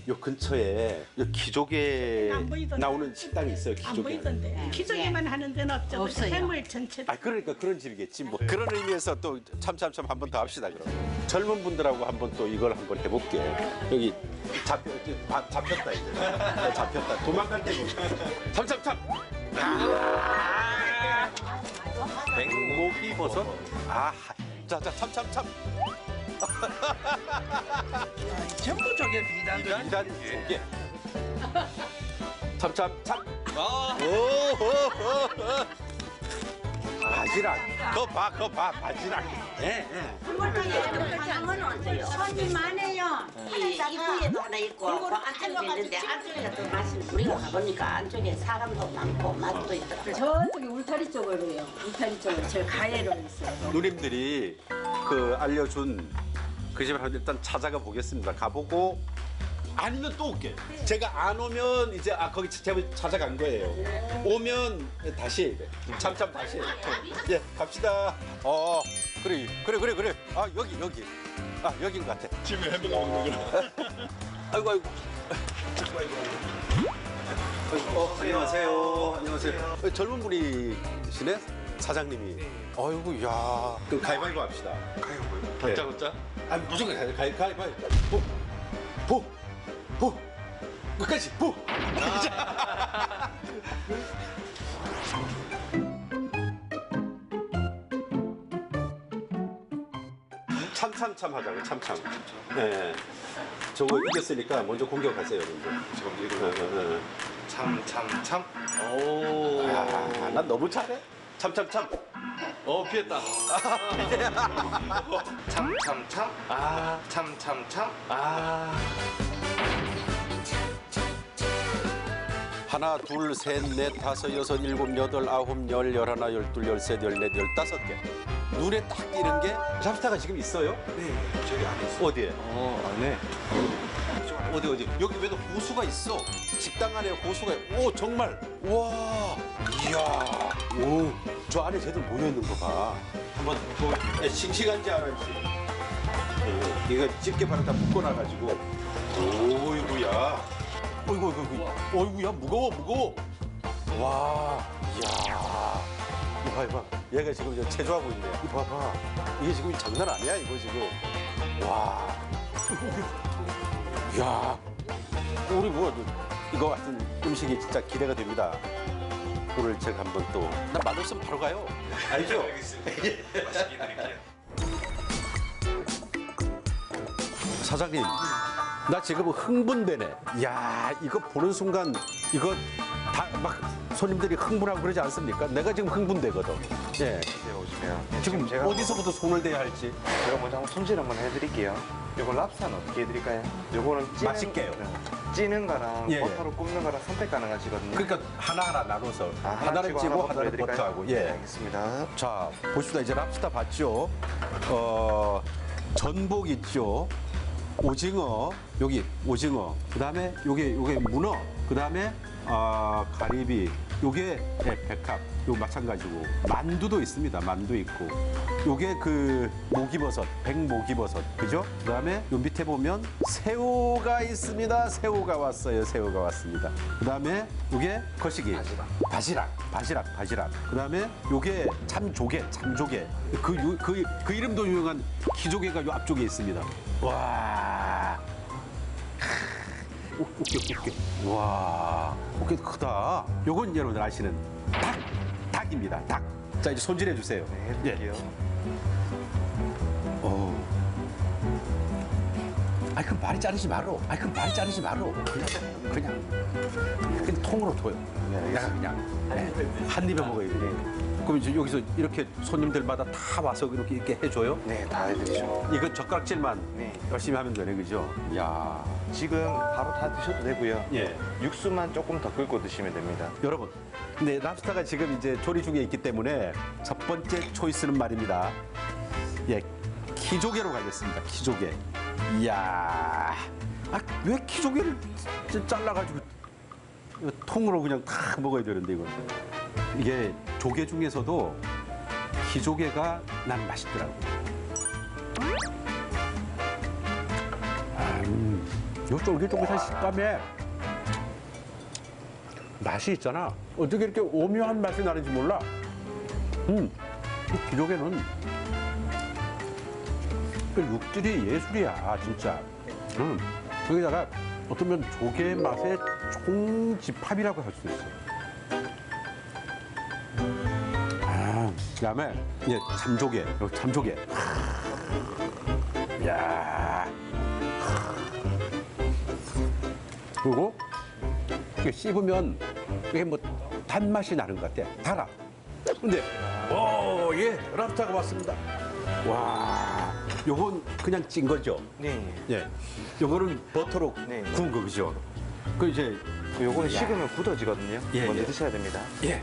요 근처에 요 기조개 안 보이던데. 나오는 식당이 있어요. 안 기조개. 보이던데. 기저귀만 하는 데는 없죠. 없어요. 해물 전체. 아 그러니까 그런 집이겠지 뭐. 그런 의미에서 또 참참참 한 번 더 합시다 그럼. 젊은 분들하고 한번 또 이걸 한번 해볼게. 여기 잡혔다 이제. 잡혔다. 도망갈 때 참참참. 백목이 버섯. 아, 자자 참참참. 전부 저게 비단. 비단 조개. 참참참. 바지락. 그거 봐 바지락. 예. 손님 많아요. 이쁘게도 하나 있고 그 안쪽에도 있는데 안쪽에가 더 맛있는. 우리가 가보니까 안쪽에 사람도 많고 맛도 있더라고요. 저쪽에 울타리 쪽으로 해요. 울타리 쪽으로 저 가해로 있어요. 누님들이 그 알려준 그 집을 한번 일단 찾아가 보겠습니다. 가보고 아니면 또 올게. 제가 안 오면 이제 거기 제가 찾아간 거예요. 오면 다시 참참 다시. 예 갑시다. 그래. 아 여기. 아 여긴 것 같아. 집에 햄버거 먹는 거구나. 아이고. 안녕하세요. 젊은 분이시네 사장님이. 아이고 야. 그럼 가위바위보 합시다. 가위바위보. 네. 다짜고짜? 아 무조건 가위바위보. 보. 끝까지 보. 참참참 하자고 참참. 네. 저거 이겼으니까 먼저 공격하세요. 먼저. 참참참. 오. 난 너무 잘해. 참참참. 피했다. 참참참. 참참참. 하나, 둘, 셋, 넷, 다섯, 여섯, 일곱, 여덟, 아홉, 열, 열하나, 열둘, 열셋, 열넷, 열다섯 개. 눈에 딱 띄는 게 랍스타가 지금 있어요? 네, 저기 안에 있어요. 어디에? 안에. 어디? 여기 왜도 호수가 있어? 식당 안에 호수가. 오 정말. 와. 이야. 오. 저 안에 쟤들 모여 있는 거 봐. 한번 싱싱한지 안 한지. 이거 집게 바로 다 묶어놔가지고. 오이구야. 어이구야 무거워. 와. 이야. 이거 봐봐. 얘가 지금 저 체조하고 있네. 이거 봐봐. 이게 지금 장난 아니야 이거 지금. 와. 이야. 우리 이거 같은 음식이 진짜 기대가 됩니다. 오늘 제가 한번 또. 나 맛없으면 바로 가요. 알죠? 알겠습니다. 맛있게 드릴게요. 사장님. 나 지금 흥분되네. 이야, 이거 보는 순간 이거 다 막 손님들이 흥분하고 그러지 않습니까? 내가 지금 흥분되거든. 예. 오시면 지금 제가 어디서부터 손을 대야 할지. 제가 먼저 한번 손질 한번 해드릴게요. 요거 랍스타는 어떻게 해드릴까요? 요거는 맛있게요. 찌는 거랑 예, 예. 버터로 굽는 거랑 선택 가능하시거든요. 그러니까 하나하나 나눠서 찌고 하나는 찌고 하나 하나는 해드릴까요? 버터하고. 네, 예. 알겠습니다. 자, 보십시다. 이제 랍스타 봤죠? 전복 있죠? 오징어, 여기 오징어. 그다음에 요게 문어. 그다음에 가리비. 요게 백합. 요 마찬가지고 만두도 있습니다. 만두 있고. 요게 그 모기버섯, 백모기버섯. 그죠? 그다음에 요 밑에 보면 새우가 있습니다. 새우가 왔어요. 새우가 왔습니다. 그다음에 요게 거시기. 바지락. 그다음에 요게 참조개. 그 이름도 유명한 기조개가 요 앞쪽에 있습니다. 와. 오케이. 와. 오케이 크다. 요건 여러분들 아시는 닭입니다. 닭. 자, 이제 손질해 주세요. 네, 해드릴게요. 그럼 많이 자르지 마로. 그냥 통으로 둬요. 내가 그냥 한 입에 먹어야 돼. 그럼 이제 여기서 이렇게 손님들마다 다 와서 이렇게 해줘요? 네, 다 해드리죠. 이건 젓가락질만 열심히 하면 되네, 그죠? 야. 지금 바로 다 드셔도 되고요. 예. 육수만 조금 더 끓고 드시면 됩니다. 여러분, 근데 랍스타가 지금 이제 조리 중에 있기 때문에 첫 번째 초이스는 말입니다. 예, 키조개로 가겠습니다. 키조개. 이야, 왜 키조개를 잘라가지고 이거 통으로 그냥 탁 먹어야 되는데 이거. 이게 조개 중에서도 기조개가 난 맛있더라고. 요 쫄깃쫄깃한 식감에 맛이 있잖아. 어떻게 이렇게 오묘한 맛이 나는지 몰라. 이 기조개는 그 육질이 예술이야, 진짜. 거기다가 어쩌면 조개 맛의 총집합이라고 할 수 있어. 그다음에 이제 잠조개, 잠조개. 야. 그리고 이게 씹으면 이게 뭐 단맛이 나는 것 같아. 달아. 근데 예, 랍스타가 왔습니다. 와, 요건 그냥 찐 거죠? 네. 예. 요거는 버터로 구운 거 그죠? 그 이제 요거는 식으면 굳어지거든요. 예, 먼저 예. 드셔야 됩니다. 예.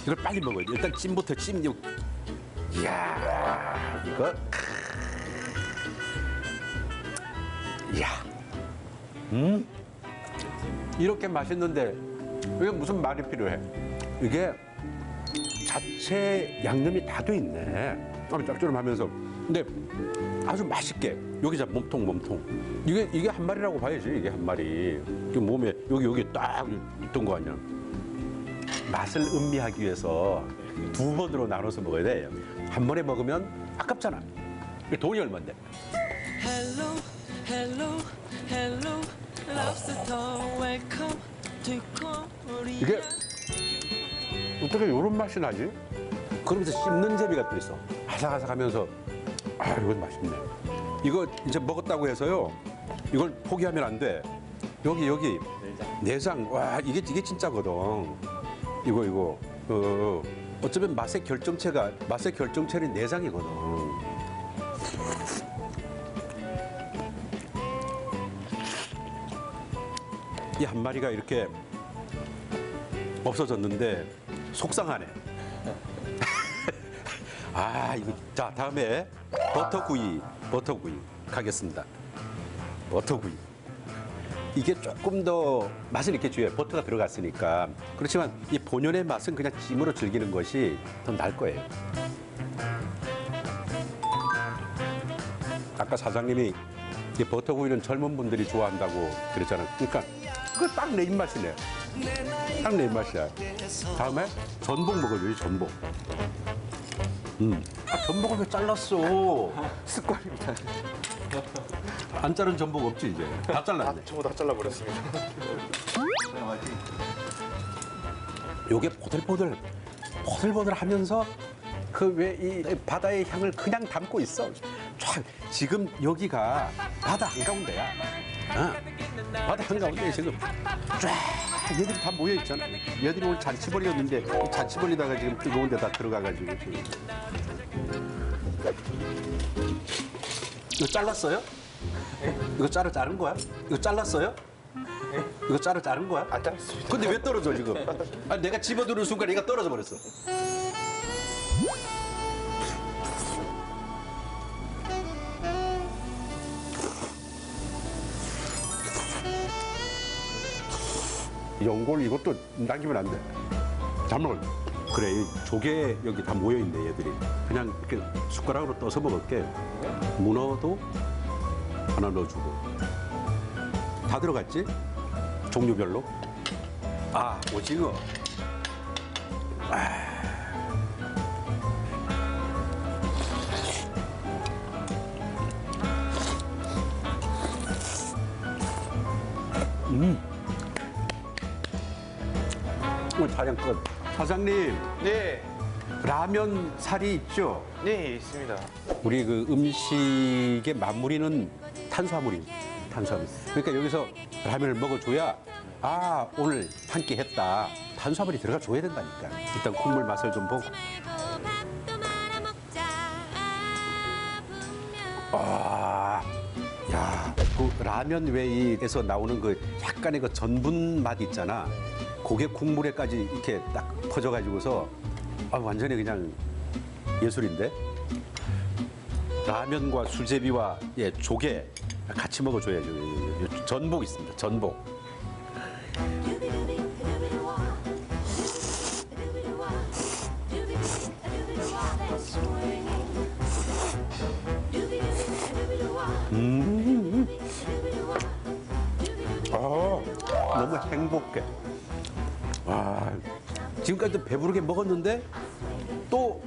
이걸 빨리 먹어야 돼. 일단 찜부터 찜. 이야, 이거. 이야. 이렇게 맛있는데 이게 무슨 말이 필요해? 이게 자체 양념이 다 돼 있네. 짭조름하면서. 근데 아주 맛있게. 여기 자 몸통. 이게 한 마리라고 봐야지. 이게 한 마리. 이 몸에 여기 딱 있던 거 아니야. 맛을 음미하기 위해서 두 번으로 나눠서 먹어야 돼. 한 번에 먹으면 아깝잖아. 이게 돈이 얼마인데? 이게 어떻게 이런 맛이 나지? 그러면서 씹는 재미가 또 있어. 아삭아삭하면서 이건 맛있네. 이거 이제 먹었다고 해서요. 이걸 포기하면 안 돼. 여기 내장. 와, 이게 진짜거든. 이거 어쩌면 맛의 결정체는 내장이거든. 이 한 마리가 이렇게 없어졌는데 속상하네. 이거 자 다음에 버터구이 가겠습니다. 버터구이. 이게 조금 더 맛을 이렇게 줘야 버터가 들어갔으니까. 그렇지만 이 본연의 맛은 그냥 찜으로 즐기는 것이 더 나을 거예요. 아까 사장님이 이 버터구이는 젊은 분들이 좋아한다고 그랬잖아요. 그러니까 그거 딱 내 입맛이네. 딱 내 입맛이야. 다음에 전복 먹어줘요, 전복. 전복을 왜 잘랐어? 습관입니다. 안 자른 전복 없지 이제? 다 잘랐네. 전부 다 잘라버렸습니다. 요게 포들포들하면서 그 왜 이 바다의 향을 그냥 담고 있어. 쫙 지금 여기가 바다 한가운데야. 바다 한가운데 지금 쫙 얘들이 다 모여 있잖아. 얘들이 오늘 잔치벌이었는데 잔치벌리다가 지금 뜨거운 데다 들어가가지고 지금. 이거 잘랐어요? 이거 자른 거야? 이거 잘랐어요? 이거 자른 거야? 안 잘랐습니다. 근데 왜 떨어져 지금? 내가 집어드는 순간 얘가 떨어져 버렸어. 연골 이것도 남기면 안 돼. 잘 먹을. 그래, 이 조개 여기 다 모여 있네 얘들이. 그냥 이렇게 숟가락으로 떠서 먹을게. 문어도 하나 넣어주고. 다 들어갔지? 종류별로. 오징어. 오늘 촬영 끝. 사장님. 네. 라면 살이 있죠? 네, 있습니다. 우리 그 음식의 마무리는 탄수화물. 그러니까 여기서 라면을 먹어줘야 오늘 한 끼 했다. 탄수화물이 들어가 줘야 된다니까. 일단 국물 맛을 좀 보고. 그 라면 웨이에서 나오는 그 약간의 그 전분 맛 있잖아. 고개 국물에까지 이렇게 딱 퍼져가지고서 완전히 그냥 예술인데. 라면과 수제비와 조개 같이 먹어줘야죠. 전복 있습니다. 전복. 너무 행복해. 와, 지금까지도 배부르게 먹었는데 또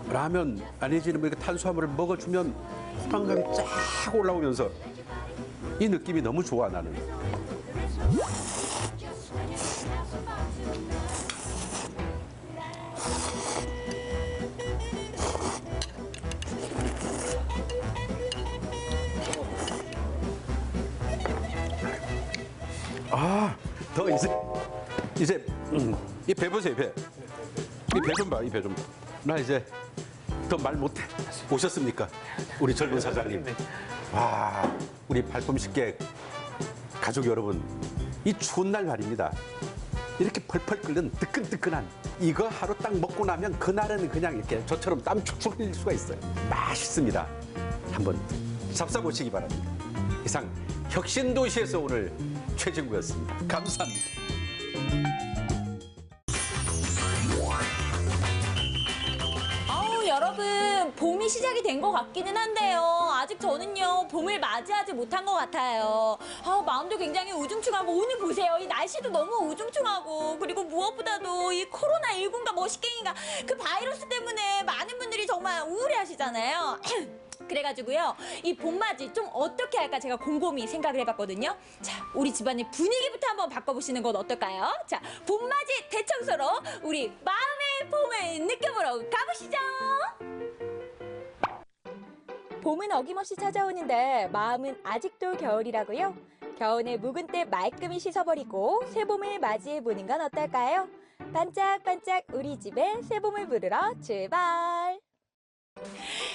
라면 아니지는 이렇게 탄수화물을 먹어주면 포만감이 쫙 올라오면서 이 느낌이 너무 좋아 나는. 더 이제 이 배 보세요, 배. 이 배 좀 봐, 이 배 좀 봐. 나 이제 더 말 못해. 오셨습니까? 우리 젊은 사장님. 와, 우리 발품식객 가족 여러분, 이 추운 날 말입니다. 이렇게 펄펄 끓는 뜨끈뜨끈한 이거 하루 딱 먹고 나면 그날은 그냥 이렇게 저처럼 땀 축축 흘릴 수가 있어요. 맛있습니다. 한번 잡숴보시기 바랍니다. 이상 혁신도시에서 오늘 최진구였습니다. 감사합니다. 여러분, 봄이 시작이 된 것 같기는 한데요. 아직 저는요, 봄을 맞이하지 못한 것 같아요. 마음도 굉장히 우중충하고, 오늘 보세요. 이 날씨도 너무 우중충하고, 그리고 무엇보다도 이 코로나19인가 머시갱인가 그 바이러스 때문에 많은 분들이 정말 우울해하시잖아요. 그래가지고요, 이 봄맞이 좀 어떻게 할까 제가 곰곰이 생각을 해봤거든요. 자, 우리 집안의 분위기부터 한번 바꿔보시는 건 어떨까요? 자, 봄맞이 대청소로 우리 마음의 봄을 느껴보러 가보시죠. 봄은 어김없이 찾아오는데 마음은 아직도 겨울이라고요? 겨우내 묵은 때 말끔히 씻어버리고 새봄을 맞이해보는 건 어떨까요? 반짝반짝 우리 집에 새봄을 부르러 출발!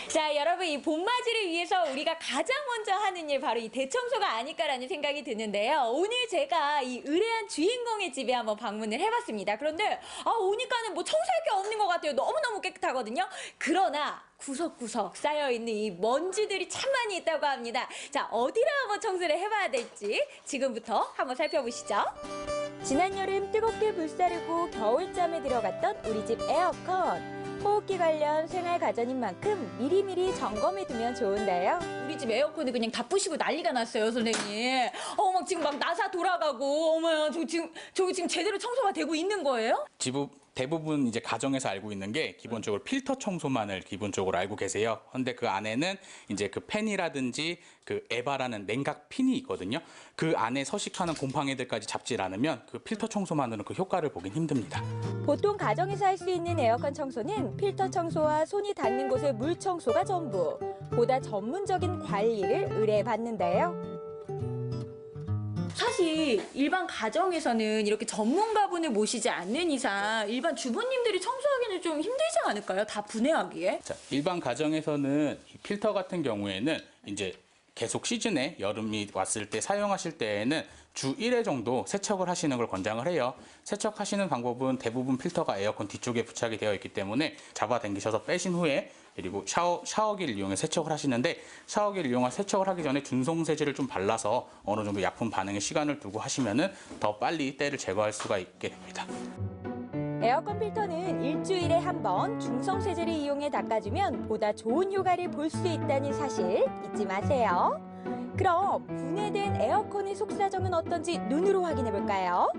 자, 여러분, 이 봄맞이를 위해서 우리가 가장 먼저 하는 일 바로 이 대청소가 아닐까라는 생각이 드는데요. 오늘 제가 이 의뢰한 주인공의 집에 한번 방문을 해봤습니다. 그런데 오니까는 뭐 청소할 게 없는 것 같아요. 너무너무 깨끗하거든요. 그러나 구석구석 쌓여있는 이 먼지들이 참 많이 있다고 합니다. 자, 어디를 한번 청소를 해봐야 될지 지금부터 한번 살펴보시죠. 지난 여름 뜨겁게 불사르고 겨울잠에 들어갔던 우리 집 에어컨. 호흡기 관련 생활 가전인 만큼 미리미리 점검해두면 좋은데요. 우리 집 에어컨이 그냥 다 부시고 난리가 났어요, 선생님. 막 지금 막 나사 돌아가고, 어머야, 저 지금 제대로 청소가 되고 있는 거예요? 대부분 이제 가정에서 알고 있는 게 기본적으로 필터 청소만을 기본적으로 알고 계세요. 근데 그 안에는 이제 그 팬이라든지 그 에바라는 냉각 핀이 있거든요. 그 안에 서식하는 곰팡이들까지 잡지 않으면 그 필터 청소만으로는 그 효과를 보긴 힘듭니다. 보통 가정에서 할 수 있는 에어컨 청소는 필터 청소와 손이 닿는 곳의 물 청소가 전부. 보다 전문적인 관리를 의뢰받는데요. 사실 일반 가정에서는 이렇게 전문가분을 모시지 않는 이상 일반 주부님들이 청소하기는 좀 힘들지 않을까요? 다 분해하기에? 자, 일반 가정에서는 이 필터 같은 경우에는 이제 계속 시즌에 여름이 왔을 때 사용하실 때에는 주 1회 정도 세척을 하시는 걸 권장을 해요. 세척하시는 방법은 대부분 필터가 에어컨 뒤쪽에 부착이 되어 있기 때문에 잡아당기셔서 빼신 후에 그리고 샤워기를 이용해 세척을 하시는데 샤워기를 이용해 세척을 하기 전에 준송세제를 좀 발라서 어느 정도 약품 반응에 시간을 두고 하시면은 더 빨리 때를 제거할 수가 있게 됩니다. 에어컨 필터는 일주일에 한 번 중성세제를 이용해 닦아주면 보다 좋은 효과를 볼 수 있다는 사실 잊지 마세요. 그럼 분해된 에어컨의 속사정은 어떤지 눈으로 확인해 볼까요?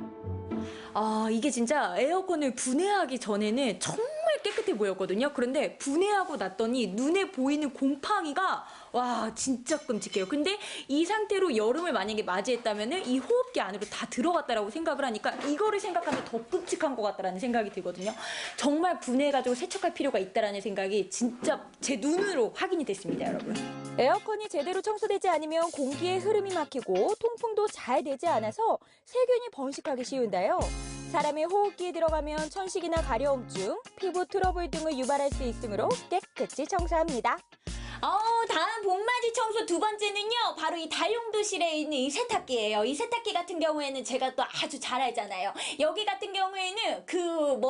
이게 진짜 에어컨을 분해하기 전에는 정말 깨끗해 보였거든요. 그런데 분해하고 났더니 눈에 보이는 곰팡이가 와 진짜 끔찍해요. 근데 이 상태로 여름을 만약에 맞이했다면 이 호흡기 안으로 다 들어갔다라고 생각을 하니까 이거를 생각하면 더 끔찍한 것 같다라는 생각이 들거든요. 정말 분해해가지고 세척할 필요가 있다라는 생각이 진짜 제 눈으로 확인이 됐습니다, 여러분. 에어컨이 제대로 청소되지 않으면 공기의 흐름이 막히고 통풍도 잘 되지 않아서 세균이 번식하기 쉬운데요. 사람의 호흡기에 들어가면 천식이나 가려움증, 피부 트러블 등을 유발할 수 있으므로 깨끗이 청소합니다. 다음 봄맞이 청소 두 번째는요, 바로 이 다용도실에 있는 이 세탁기예요. 이 세탁기 같은 경우에는 제가 또 아주 잘 알잖아요. 여기 같은 경우에는 그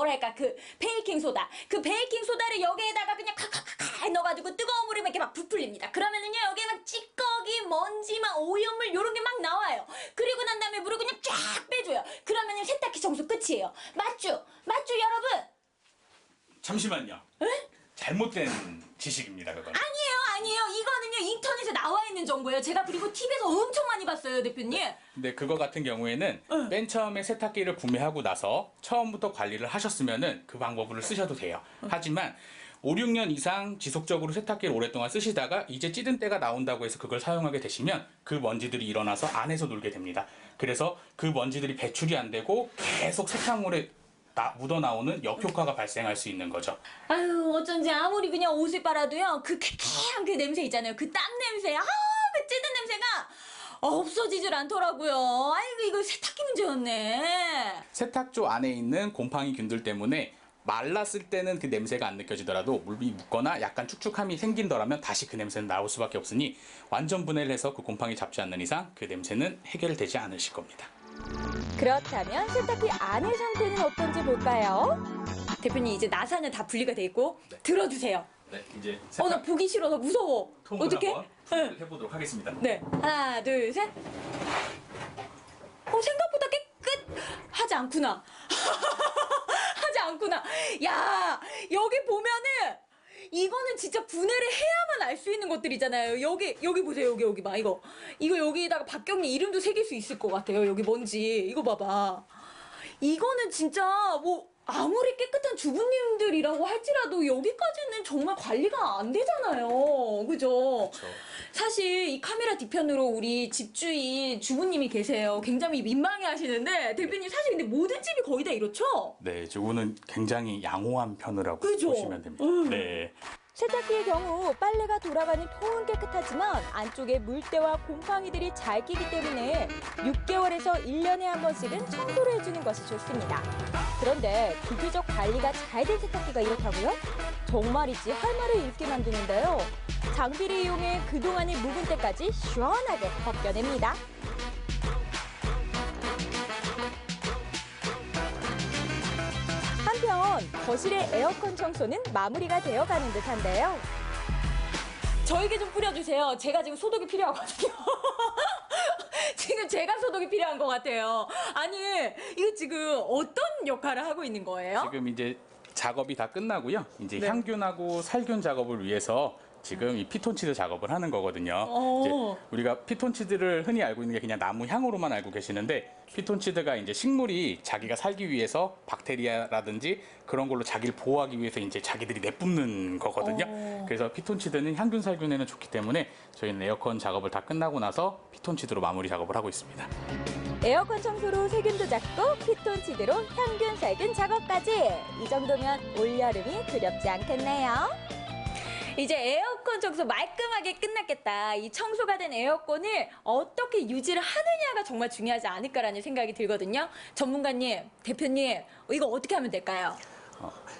베이킹소다. 그 베이킹소다를 여기에다가 그냥 칵칵칵 넣어가지고 뜨거운 물에 이렇게 막 부풀립니다. 그러면은요, 여기에 막 찌꺼기, 먼지, 막 오염물 요런 게 막 나와요. 그리고 난 다음에 물을 그냥 쫙 빼줘요. 그러면은 세탁기 청소 끝이에요. 맞죠? 맞죠, 여러분? 잠시만요. 잘못된 지식입니다, 그건. 아니에요. 아니에요. 이거는요 인터넷에 나와 있는 정보예요. 제가 그리고 TV에서 엄청 많이 봤어요, 대표님. 근데 그거 같은 경우에는 맨 처음에 세탁기를 구매하고 나서 처음부터 관리를 하셨으면은 그 방법을 쓰셔도 돼요. 하지만 5, 6년 이상 지속적으로 세탁기를 오랫동안 쓰시다가 이제 찌든 때가 나온다고 해서 그걸 사용하게 되시면 그 먼지들이 일어나서 안에서 놀게 됩니다. 그래서 그 먼지들이 배출이 안 되고 계속 세탁물에 묻어나오는 역효과가 발생할 수 있는 거죠. 아유, 어쩐지 아무리 그냥 옷을 빨아도요 그 쾌쾌한 그 냄새 있잖아요. 그 땀 냄새, 그 찌든 냄새가 없어지질 않더라고요. 아이고, 이거 세탁기 문제였네. 세탁조 안에 있는 곰팡이균들 때문에 말랐을 때는 그 냄새가 안 느껴지더라도 물이 묻거나 약간 축축함이 생긴더라면 다시 그 냄새는 나올 수밖에 없으니 완전 분해를 해서 그 곰팡이 잡지 않는 이상 그 냄새는 해결되지 않으실 겁니다. 그렇다면 세탁기 안의 상태는 어떤지 볼까요? 대표님, 이제 나사는 다 분리가 돼 있고 들어주세요. 네, 이제 나 보기 싫어. 나 무서워. 통을 어떻게? 한번 해보도록 하겠습니다. 네, 하나, 둘, 셋. 생각보다 깨끗하지 않구나. 하지 않구나. 야, 여기 보면은 이거는 진짜 분해를 해야만 알 수 있는 것들이잖아요. 여기 보세요. 여기 봐. 이거 여기다가 박경리 이름도 새길 수 있을 것 같아요. 여기 뭔지. 이거 봐봐. 이거는 진짜 아무리 깨끗한 주부님들이라고 할지라도 여기까지는 정말 관리가 안 되잖아요. 그죠? 사실 이 카메라 뒤편으로 우리 집주인 주부님이 계세요. 굉장히 민망해 하시는데 대표님, 사실 근데 모든 집이 거의 다 이렇죠? 네, 저거는 굉장히 양호한 편이라고 보시면 됩니다. 네. 세탁기의 경우 빨래가 돌아가는 통은 깨끗하지만 안쪽에 물때와 곰팡이들이 잘 끼기 때문에 6개월에서 1년에 한 번씩은 청소를 해주는 것이 좋습니다. 그런데 비교적 관리가 잘 된 세탁기가 이렇다고요? 정말이지 할 말을 잃게 만드는데요. 장비를 이용해 그동안의 묵은 때까지 시원하게 벗겨냅니다. 한편 거실의 에어컨 청소는 마무리가 되어가는 듯한데요. 저에게 좀 뿌려주세요. 제가 지금 소독이 필요하거든요. 지금 제가 소독이 필요한 것 같아요. 아니, 이거 지금 어떤 역할을 하고 있는 거예요? 지금 이제 작업이 다 끝나고요. 이제 향균하고 살균 작업을 위해서 지금 이 피톤치드 작업을 하는 거거든요. 이제 우리가 피톤치드를 흔히 알고 있는 게 그냥 나무 향으로만 알고 계시는데 피톤치드가 이제 식물이 자기가 살기 위해서 박테리아라든지 그런 걸로 자기를 보호하기 위해서 이제 자기들이 내뿜는 거거든요. 그래서 피톤치드는 향균 살균에는 좋기 때문에 저희는 에어컨 작업을 다 끝나고 나서 피톤치드로 마무리 작업을 하고 있습니다. 에어컨 청소로 세균도 잡고 피톤치드로 향균 살균 작업까지. 이 정도면 올여름이 두렵지 않겠네요. 이제 에어컨 청소 말끔하게 끝났겠다. 이 청소가 된 에어컨을 어떻게 유지를 하느냐가 정말 중요하지 않을까라는 생각이 들거든요. 전문가님, 대표님, 이거 어떻게 하면 될까요?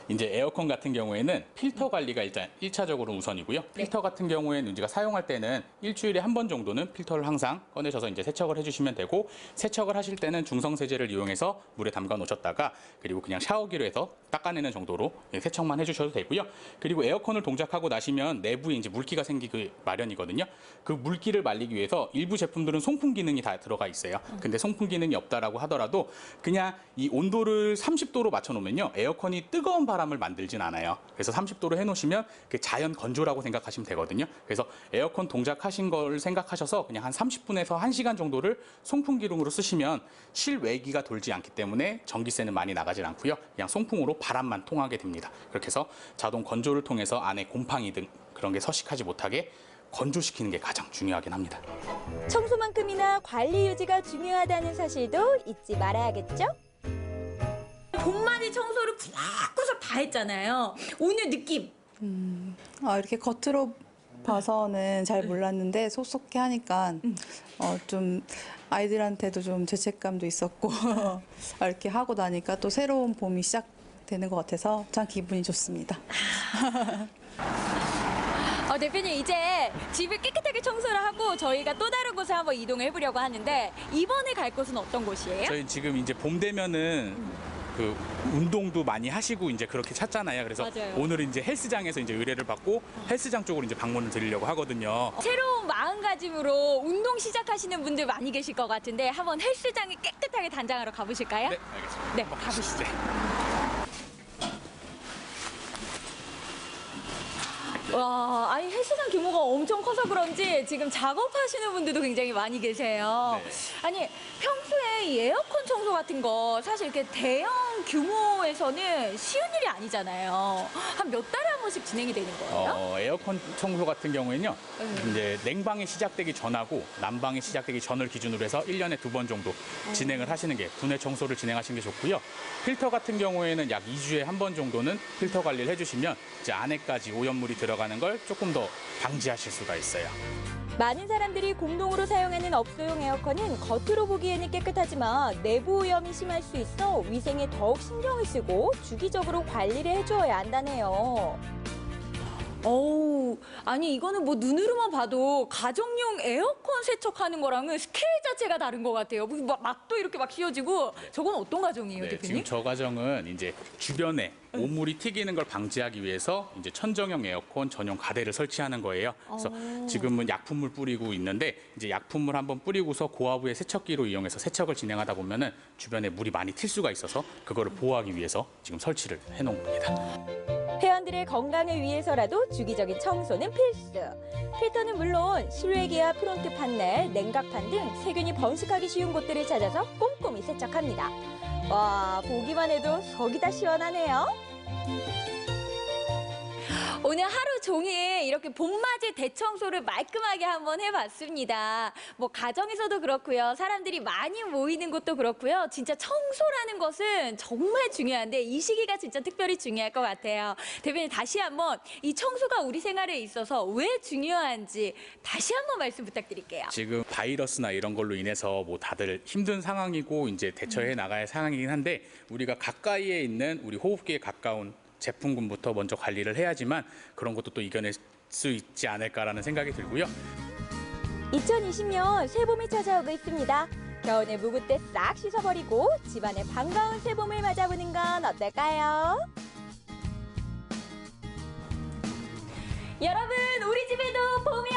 이제 에어컨 같은 경우에는 필터 관리가 일단 1차적으로 우선이고요. 필터 같은 경우에는 우리가 사용할 때는 일주일에 한 번 정도는 필터를 항상 꺼내셔서 이제 세척을 해주시면 되고, 세척을 하실 때는 중성 세제를 이용해서 물에 담가 놓으셨다가 그리고 그냥 샤워기로 해서 닦아내는 정도로 세척만 해주셔도 되고요. 그리고 에어컨을 동작하고 나시면 내부에 이제 물기가 생기기 마련이거든요. 그 물기를 말리기 위해서 일부 제품들은 송풍 기능이 다 들어가 있어요. 근데 송풍 기능이 없다라고 하더라도 그냥 이 온도를 30도로 맞춰놓으면요, 에어컨이 뜨거운 바람을 만들진 않아요. 그래서 30도로 해놓으시면 그 자연 건조라고 생각하시면 되거든요. 그래서 에어컨 동작하신 걸 생각하셔서 그냥 한 30분에서 1시간 정도를 송풍 기능으로 쓰시면 실외기가 돌지 않기 때문에 전기세는 많이 나가질 않고요. 그냥 송풍으로 바람만 통하게 됩니다. 그렇게 해서 자동 건조를 통해서 안에 곰팡이 등 그런 게 서식하지 못하게 건조시키는 게 가장 중요하긴 합니다. 청소만큼이나 관리 유지가 중요하다는 사실도 잊지 말아야겠죠? 봄맞이 청소를 구석구석 다 했잖아요. 오늘 느낌. 이렇게 겉으로 봐서는 잘 몰랐는데 속속해 하니까 좀 아이들한테도 좀 죄책감도 있었고 이렇게 하고 나니까 또 새로운 봄이 시작되는 것 같아서 참 기분이 좋습니다. 대표님, 이제 집을 깨끗하게 청소를 하고 저희가 또 다른 곳에 한번 이동을 해보려고 하는데 이번에 갈 곳은 어떤 곳이에요? 저희 지금 이제 봄 되면은 그 운동도 많이 하시고 이제 그렇게 찾잖아요. 그래서 맞아요. 오늘은 이제 헬스장에서 이제 의뢰를 받고 헬스장 쪽으로 이제 방문을 드리려고 하거든요. 새로운 마음가짐으로 운동 시작하시는 분들 많이 계실 것 같은데 한번 헬스장에 깨끗하게 단장하러 가보실까요? 네, 알겠습니다. 네, 가보시죠. 와, 아니 헬스장 규모가 엄청 커서 그런지 지금 작업하시는 분들도 굉장히 많이 계세요. 네. 아니 평소에 이 에어컨 청소 같은 거 사실 이렇게 대형 규모에서는 쉬운 일이 아니잖아요. 한 몇 달에 한 번씩 진행이 되는 거예요? 에어컨 청소 같은 경우에는요. 이제 냉방이 시작되기 전하고 난방이 시작되기 전을 기준으로 해서 1년에 2번 정도 진행을 하시는 게 분해 청소를 진행하시는 게 좋고요. 필터 같은 경우에는 약 2주에 한 번 정도는 필터 관리를 해주시면 이제 안에까지 오염물이 들어가는 걸 조금 더 방지하실 수가 있어요. 많은 사람들이 공동으로 사용하는 업소용 에어컨은 겉으로 보기에는 깨끗하지만 내부 오염이 심할 수 있어 위생에 더욱 신경을 쓰고 주기적으로 관리를 해주어야 한다네요. 어우, 아니 이거는 뭐 눈으로만 봐도 가정용 에어컨 세척하는 거랑은 스케일 자체가 다른 것 같아요. 막도 이렇게 막 씌워지고 저건 어떤 가정이에요, 대표님? 지금 저 가정은 이제 주변에 오물이 튀기는 걸 방지하기 위해서 이제 천정형 에어컨 전용 가대를 설치하는 거예요. 그래서 지금은 약품물 뿌리고 있는데 이제 약품물 한번 뿌리고서 고압의 세척기로 이용해서 세척을 진행하다 보면은 주변에 물이 많이 튈 수가 있어서 그거를 보호하기 위해서 지금 설치를 해놓은 겁니다. 회원들의 건강을 위해서라도 주기적인 청소는 필수. 필터는 물론 실외기와 프론트 판넬, 냉각판 등 세균이 번식하기 쉬운 곳들을 찾아서 꼼꼼히 세척합니다. 와, 보기만 해도 속이 다 시원하네요. 오늘 하루 종일 이렇게 봄맞이 대청소를 말끔하게 한번 해봤습니다. 뭐 가정에서도 그렇고요. 사람들이 많이 모이는 곳도 그렇고요. 진짜 청소라는 것은 정말 중요한데 이 시기가 진짜 특별히 중요할 것 같아요. 대표님 다시 한번 이 청소가 우리 생활에 있어서 왜 중요한지 다시 한번 말씀 부탁드릴게요. 지금 바이러스나 이런 걸로 인해서 뭐 다들 힘든 상황이고 이제 대처해 나가야 상황이긴 한데 우리가 가까이에 있는 우리 호흡기에 가까운 제품군부터 먼저 관리를 해야지만 그런 것도 또 이겨낼 수 있지 않을까라는 생각이 들고요. 2020년 새봄이 찾아오고 있습니다. 겨우내 묵을 때 싹 씻어버리고 집안에 반가운 새봄을 맞아보는 건 어떨까요? 여러분, 우리 집에도 봄이